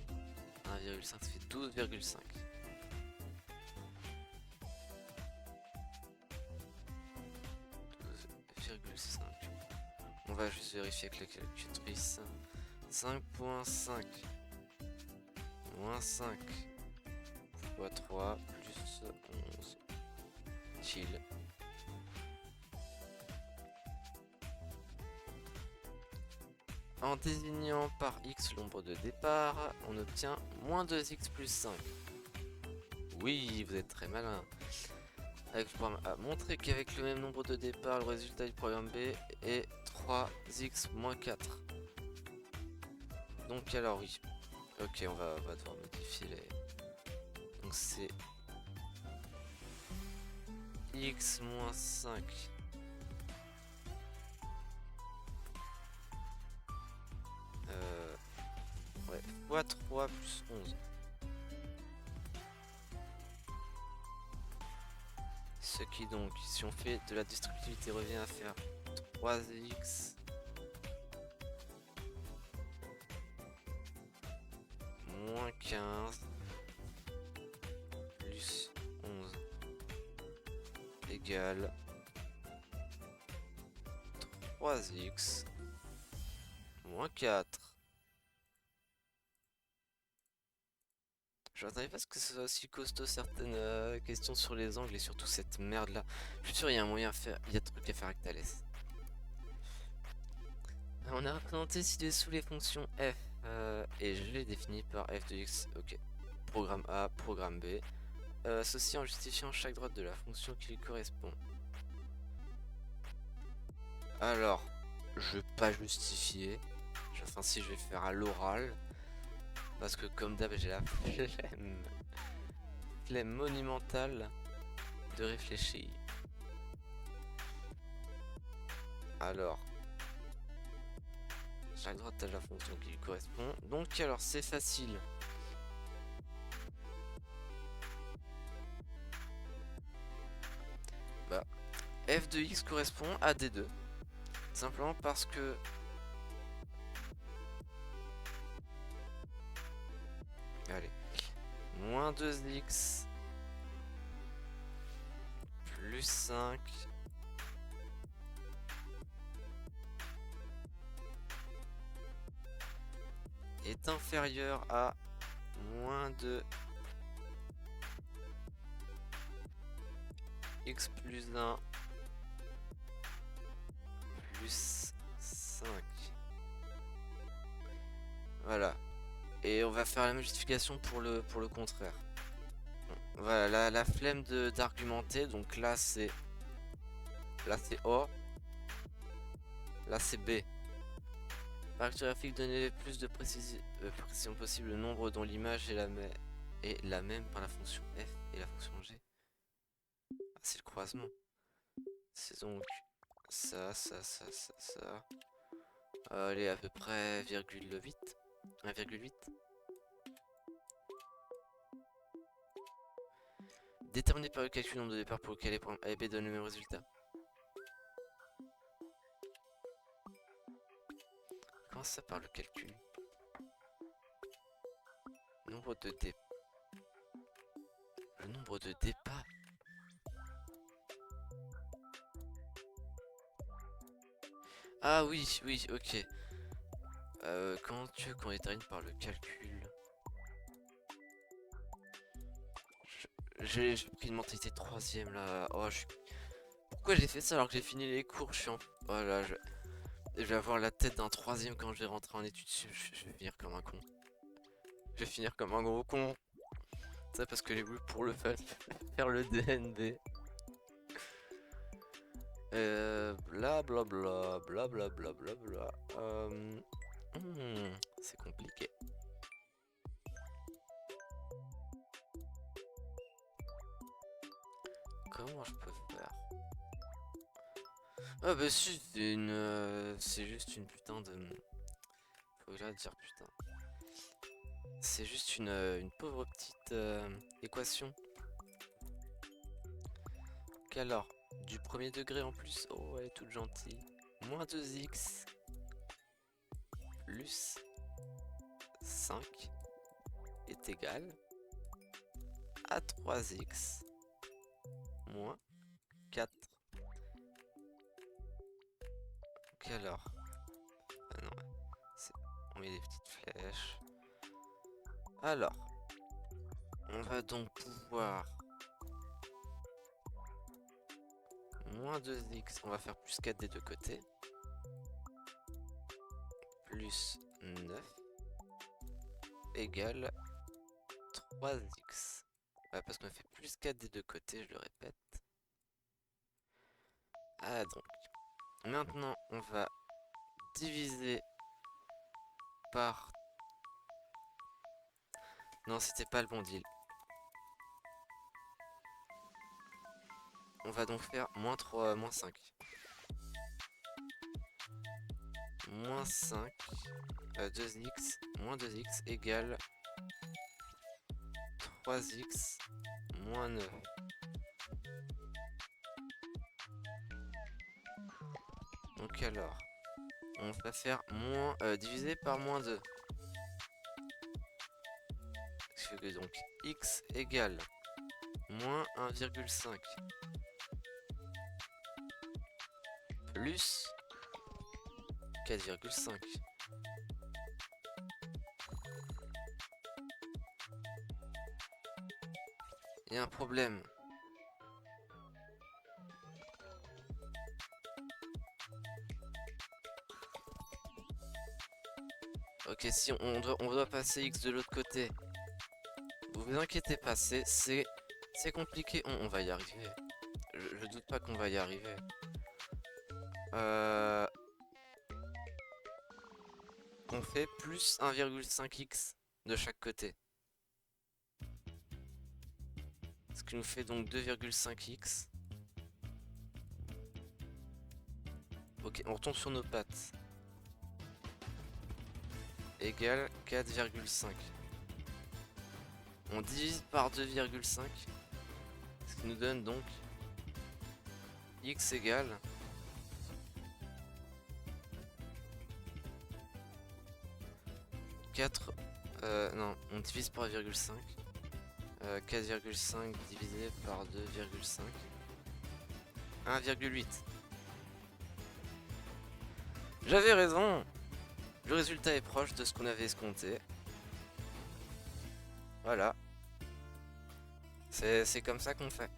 1,5 ça fait 12,5. On va juste vérifier avec la calculatrice. 5,5 moins 5 fois 3 plus 11. Chill. En désignant par x le nombre de départ, on obtient moins 2x plus 5. Oui, vous êtes très malin. Avec le programme A, montrer qu'avec le même nombre de départ, le résultat du programme B est 3x moins 4. Donc alors oui. Ok, on va devoir modifier les... Donc c'est... x moins 5. Ouais, fois 3 plus 11. Ce qui donc, si on fait de la destructivité, revient à faire 3x moins 15 plus 11 égale 3x moins 4. Je m'attendais pas à ce que ce soit aussi costaud certaines questions sur les angles et surtout cette merde là. Je suis sûr il y a un moyen à faire, il y a des trucs à faire avec Thalès. On a représenté ci-dessous les fonctions f et je les définis par f de x. Ok. Programme A, programme B. Ceci en justifiant chaque droite de la fonction qui lui correspond. Alors, je vais pas justifier. Enfin, si je vais faire à l'oral. Parce que comme d'hab, j'ai la flemme monumentale de réfléchir. Alors, chaque droite a la fonction qui lui correspond. Donc alors c'est facile. Bah, f de x correspond à d2. Simplement parce que... Allez. Moins 2x plus 5 est inférieur à moins 2 x plus 1 plus 5. Voilà. Et on va faire la même justification pour le contraire. Voilà, la flemme d'argumenter. Donc là c'est O. Là c'est B. Caractéristiques donner le plus de précision possible le nombre dont l'image est la même par la fonction f et la fonction g. Ah, c'est le croisement. C'est donc ça. Allez, à peu près 1,8. Déterminé par le calcul nombre de départ pour lequel les points A et B donnent le même résultat. Comment ça par le calcul? Nombre de départ. Le nombre de départ. Ah oui, ok. Comment tu veux qu'on détermine par le calcul? J'ai pris une mentalité 3ème là. Oh, pourquoi j'ai fait ça alors que j'ai fini les cours? Je suis en... Voilà, je vais avoir la tête d'un 3ème quand je vais rentrer en études. Je vais finir comme un con. Je vais finir comme un gros con. Ça parce que j'ai voulu pour le fun faire le DNB. Blablabla. C'est compliqué. Comment je peux faire? Ah bah si, c'est juste une putain de... Faut là dire putain. C'est juste une pauvre petite équation. Ok alors, du premier degré en plus, oh elle est toute gentille. Moins 2x plus 5 est égal à 3x moins 4. Ok alors, ah non, on met des petites flèches. Alors, on va donc pouvoir moins 2x, on va faire plus 4 des deux côtés, plus 9 égale 3x. Ouais, parce qu'on a fait plus 4 des deux côtés, je le répète. Ah donc, maintenant on va diviser par... Non, c'était pas le bon deal. On va donc faire moins 3, moins 5. Moins 5, 2x, moins 2x égale 3x, moins 9. Donc alors, on va faire moins, divisé par moins 2. Ce qui fait que donc x égale moins 1,5 plus 4,5. Il y a un problème. Ok, si on doit passer x de l'autre côté. Vous inquiétez pas, c'est compliqué. On va y arriver. Je doute pas qu'on va y arriver. Euh, on fait plus 1,5x de chaque côté. Ce qui nous fait donc 2,5x. Ok, on retombe sur nos pattes. Égale 4,5. On divise par 2,5. Ce qui nous donne donc x égale 4. Non, on divise par 1,5. 4,5 divisé par 2,5. 1,8. J'avais raison. Le résultat est proche de ce qu'on avait escompté. Voilà. C'est comme ça qu'on fait.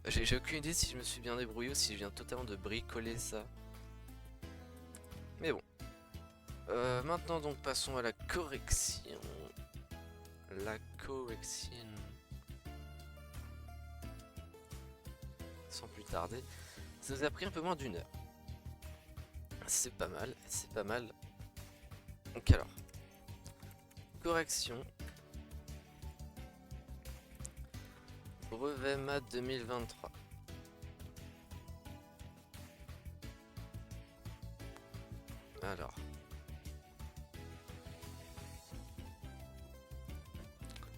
J'ai aucune idée si je me suis bien débrouillé ou si je viens totalement de bricoler ça. Mais bon. Maintenant donc passons à la correction. La correction. Sans plus tarder. Ça nous a pris un peu moins d'1 heure. C'est pas mal, c'est pas mal. Donc alors. Correction. Brevet maths 2023. Alors.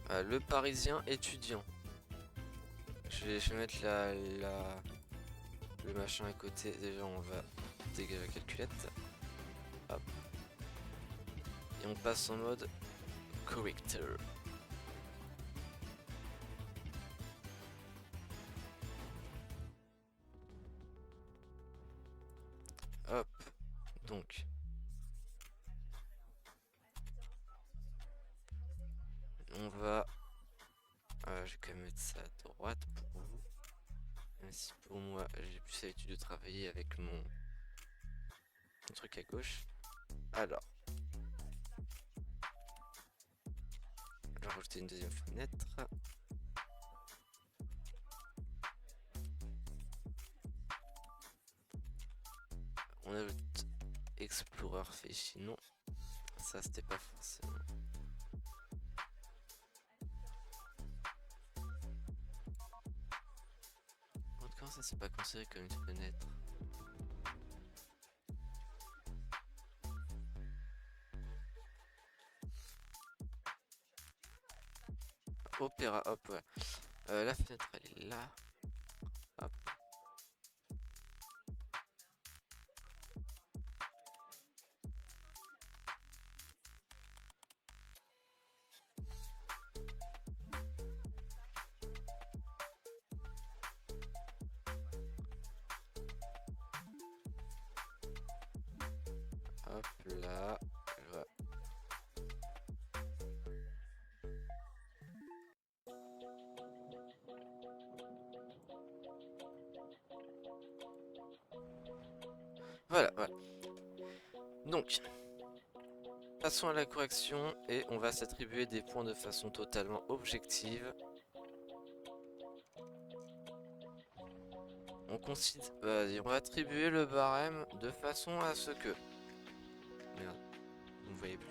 Le Parisien étudiant. Je vais mettre le machin à côté. Déjà, on va dégager la calculette. Hop. Et on passe en mode corrector. Hop. Donc. On va... je vais quand même mettre ça à droite pour vous. Même si pour moi, j'ai plus l'habitude de travailler avec mon truc à gauche. Alors. Je vais rajouter une deuxième fenêtre. On ajoute Explorer fait sinon. Ça, c'était pas forcément. Comment ça, c'est pas considéré comme une fenêtre? Opéra, hop, ouais. La fenêtre, elle est là. Hop. Hop là. Ouais. Voilà, voilà. Donc, passons à la correction et on va s'attribuer des points de façon totalement objective. On considère... Vas-y, on va attribuer le barème de façon à ce que... Merde, vous ne voyez plus.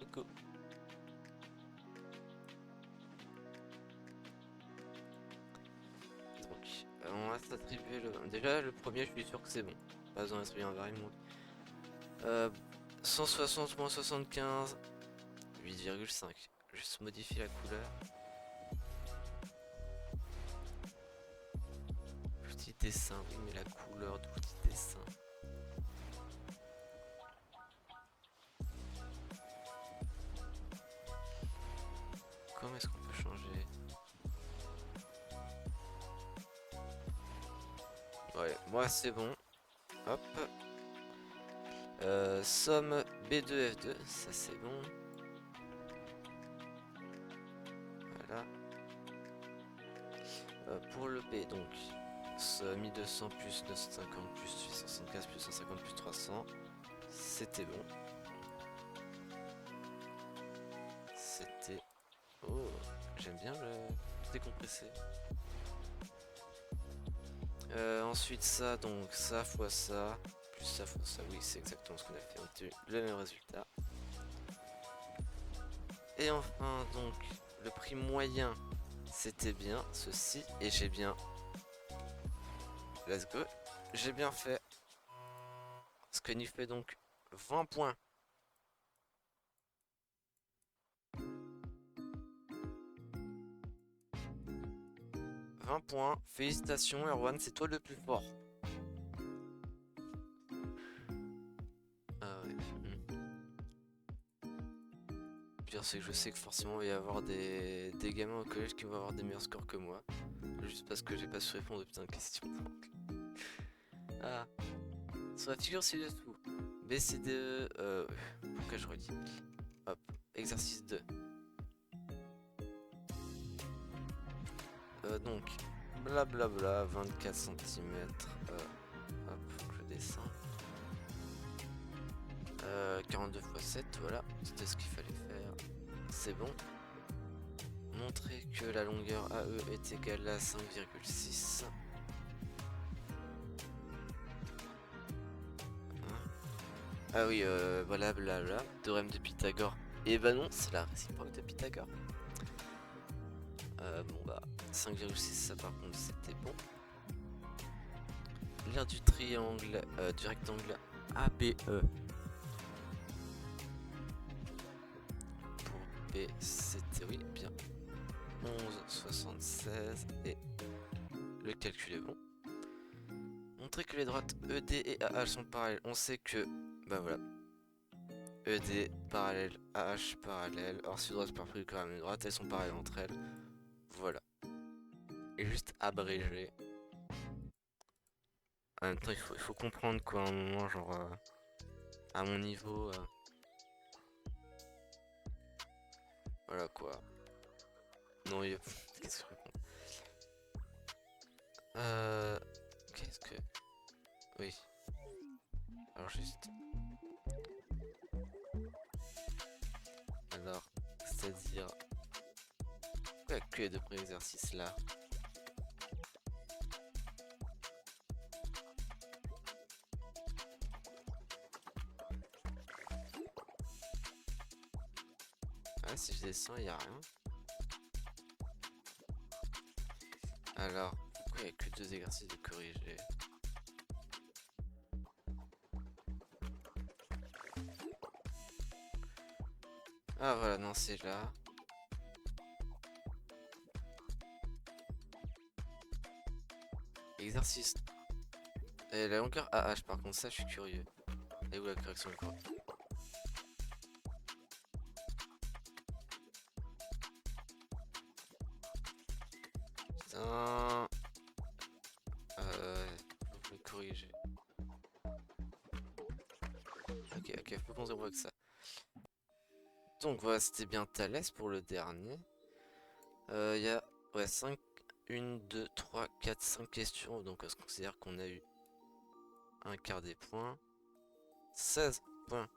Coucou. Donc, on va s'attribuer le... Déjà, le premier, je suis sûr que c'est bon. Pas besoin d'attribuer un barème. 160 moins 75... 8,5. Juste modifier la couleur. Petit dessin, oui, mais la couleur du petit dessin. Comment est-ce qu'on peut changer? Ouais, moi c'est bon. Hop. Somme B2 F2, ça c'est bon. Voilà. Pour le B, donc, somme 1200 plus 950 plus 875 plus 150 plus 300, c'était bon. C'était... Oh, j'aime bien le décompressé. Ensuite ça, donc ça fois ça, plus ça fois ça, oui c'est exactement ce qu'on a fait, on a eu le même résultat. Et enfin donc le prix moyen c'était bien ceci et j'ai bien, let's go, j'ai bien fait, ce que nous fait donc 20 points. 20 points, félicitations Erwan, c'est toi le plus fort. Ah ouais. Pire c'est que je sais que forcément il va y avoir des gamins au collège qui vont avoir des meilleurs scores que moi. Juste parce que j'ai pas su répondre aux putains de questions. Ah. Sur la figure ci-dessous. BCDE. Pourquoi je relis? Hop. Exercice 2. Donc. Blablabla. 24 cm. Hop. Faut que je descends. 42 x 7. Voilà. C'était ce qu'il fallait faire. C'est bon. Montrer que la longueur AE est égale à 5,6. Ah oui, voilà, blabla, théorème de Pythagore. Et bah non, c'est la réciproque de Pythagore. Bon bah, 5,6 ça par contre c'était bon. L'aire du triangle, du rectangle ABE. Pour B, c'était oui, bien. 11,76 et le calcul est bon. Montrer que les droites ED et AH sont parallèles. On sait que, bah voilà, ED parallèle, AH parallèle. Or si droite perpendiculaire à la même droite, elles sont parallèles entre elles. Voilà. Et juste abrégé. En même temps, il faut comprendre quoi, à un moment, genre, à mon niveau. Voilà quoi. Non, il... Qu'est-ce que je réponds? Qu'est-ce que... Oui. Alors juste... Alors, c'est-à-dire... Pourquoi il n'y a que les deux pré-exercices là? Ah, si je descends, il n'y a rien. Alors, pourquoi il n'y a que deux exercices de corriger? Ah voilà, non, c'est là. Exercice. Et la longueur AH, par contre, ça, je suis curieux. Et où la correction est quoi? Putain. Faut le corriger. Ok, faut qu'on se voit que ça. Donc voilà, c'était bien Thalès pour le dernier. Il y a ouais, 5, 1, 2, 3, 4, 5 questions. Donc on se considère qu'on a eu un quart des points. 16 points.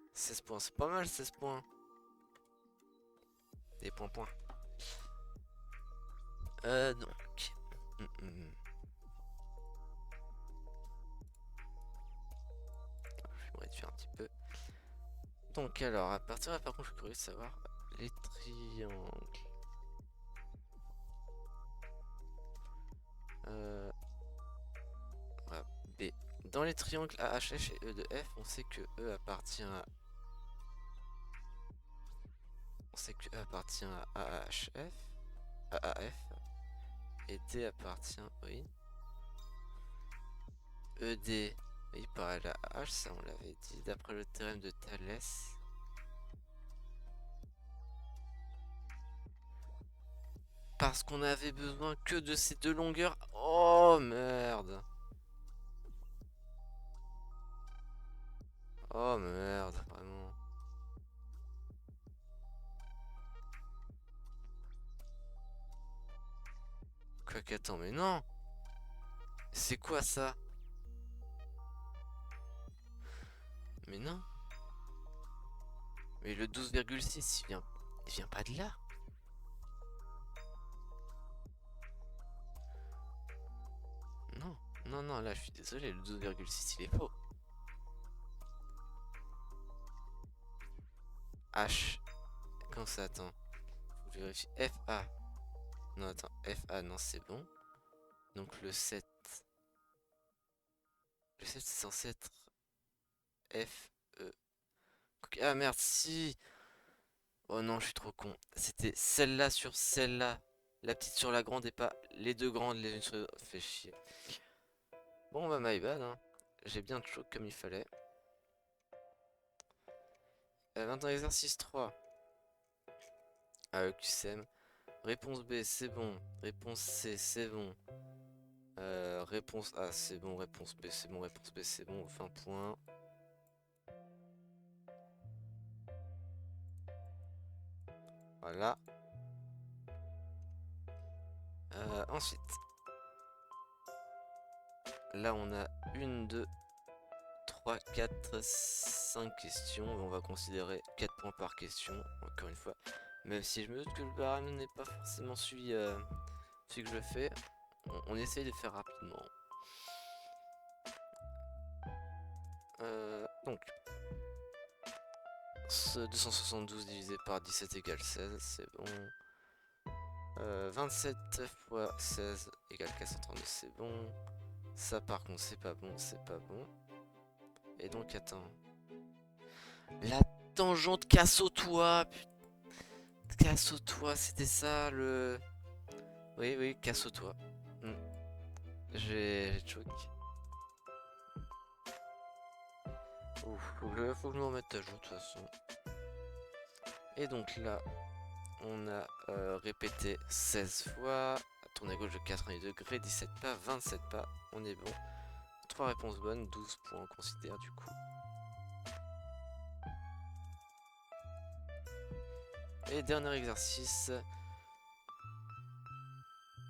« 16 points, c'est pas mal 16 points. Des points. Donc. Je vais me réduire un petit peu. Donc alors, à partir de là, par contre, je suis curieux de savoir les triangles. Voilà, B. Dans les triangles AHF et E de F, on sait que E appartient à... On sait que E appartient à AHF, à AF, et D appartient, oui. ED, oui, parallèle à H, ça on l'avait dit, d'après le théorème de Thalès. Parce qu'on avait besoin que de ces deux longueurs. Oh merde. Oh merde, vraiment. Quoi qu'attends, mais non. C'est quoi ça? Mais non. Mais le 12,6 il vient. Il vient pas de là. Non, non, non, là je suis désolé, le 12,6 il est faux. H. Quand ça, attends. Faut que je vérifie. FA. Non, attends. FA, non, c'est bon. Donc le 7. Le 7 c'est censé être FE. Ah merde, si. Oh non, je suis trop con. C'était celle-là sur celle-là. La petite sur la grande et pas les deux grandes les unes sur les autres. Fait chier. Bon bah my bad, hein. J'ai bien choc comme il fallait. Maintenant exercice 3. QCM. Réponse B, c'est bon. Réponse C, c'est bon. Réponse A, c'est bon. Réponse B, c'est bon. Réponse B, c'est bon. 20 points. Voilà. Ensuite. Là, on a 1, 2, 3, 4, 5 questions. On va considérer 4 points par question, encore une fois. Même si je me doute que le barème n'est pas forcément celui que je fais. On essaye de faire rapidement. Donc. 272 divisé par 17 égale 16, c'est bon. 27 fois 16 égale 432, c'est bon. Ça par contre c'est pas bon, c'est pas bon. Et donc attends. La tangente casse au toit. Casse au toit, c'était ça le... Oui, oui, casse au toit. J'ai choc. Faut que je me remette à jour de toute façon. Et donc là, on a répété 16 fois. Tourner à gauche de 90 degrés, 17 pas, 27 pas. On est bon. 3 réponses bonnes, 12 points on considère du coup. Et dernier exercice.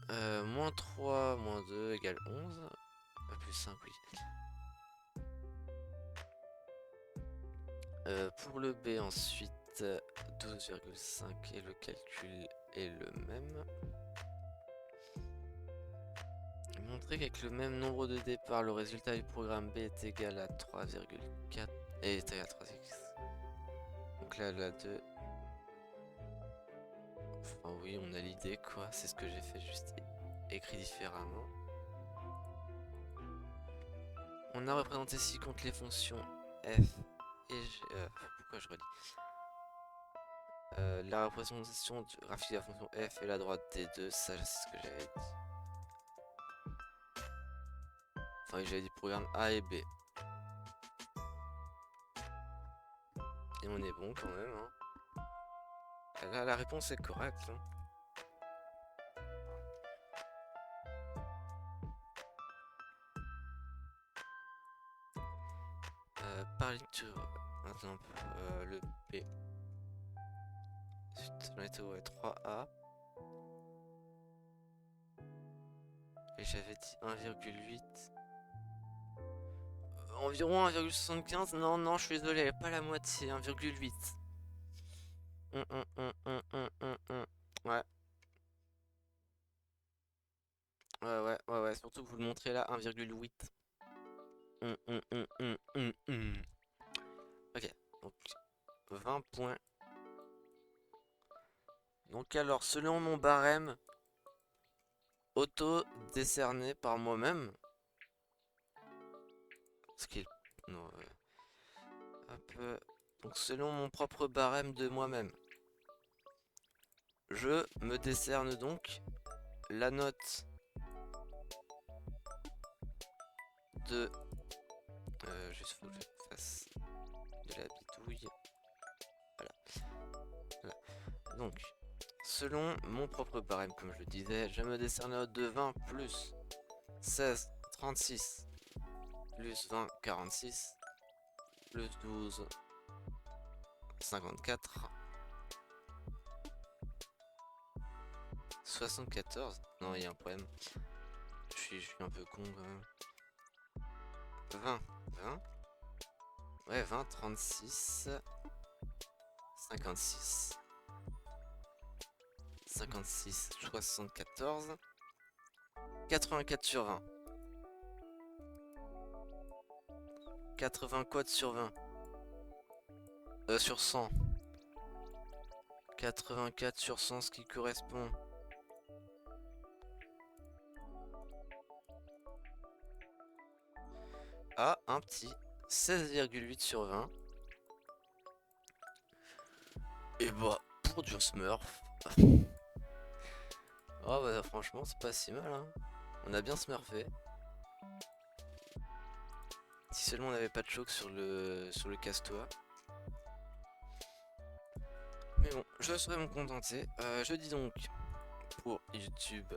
Moins 3, moins 2 égale 11. Plus 5, oui. Pour le B ensuite, 12,5 et le calcul est le même. Montrer qu'avec le même nombre de départ, le résultat du programme B est égal à 3,4 et est égal à 3x. Donc là, la 2. Enfin oui, on a l'idée quoi, c'est ce que j'ai fait juste écrit différemment. On a représenté ci-contre les fonctions f et g. Pourquoi je relis la représentation graphique de la fonction f et la droite des deux, ça c'est ce que j'avais dit. Enfin j'avais dit programme A et B. Et on est bon quand même. Hein. Là la réponse est correcte. Hein. Par lecture, maintenant le B. Ensuite on était au 3A. Et j'avais dit 1,8. Environ 1,75. Non, non, je suis désolé, pas la moitié, 1,8. Ouais. Ouais, surtout que vous le montrez là, 1,8. Ok, donc 20 points. Donc alors, selon mon barème auto-décerné par moi-même, ce qui est... Non, donc selon mon propre barème de moi-même, je me décerne donc la note de... juste faut que je fasse de la bidouille. Voilà. Donc, selon mon propre barème, comme je le disais, je me décerne la note de 20 plus 16, 36, plus 20, 46, plus 12, 54, 74. Non, il y a un problème. Je suis un peu con quand même. 20, 20. Ouais, 20, 36, 56, 56, 74. 84 sur 20. 80 quad sur 20. Sur 100. 84 sur 100, ce qui correspond à un petit 16,8 sur 20. Et bah, pour du smurf. Oh bah franchement c'est pas si mal hein. On a bien smurfé. Si seulement on n'avait pas de choc sur le casse-toi. Mais bon, je saurais me contenter. Je dis donc pour YouTube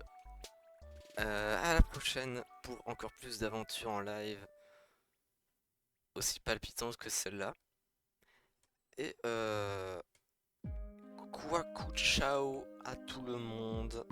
à la prochaine pour encore plus d'aventures en live aussi palpitantes que celle-là. Et quoi coup ciao à tout le monde.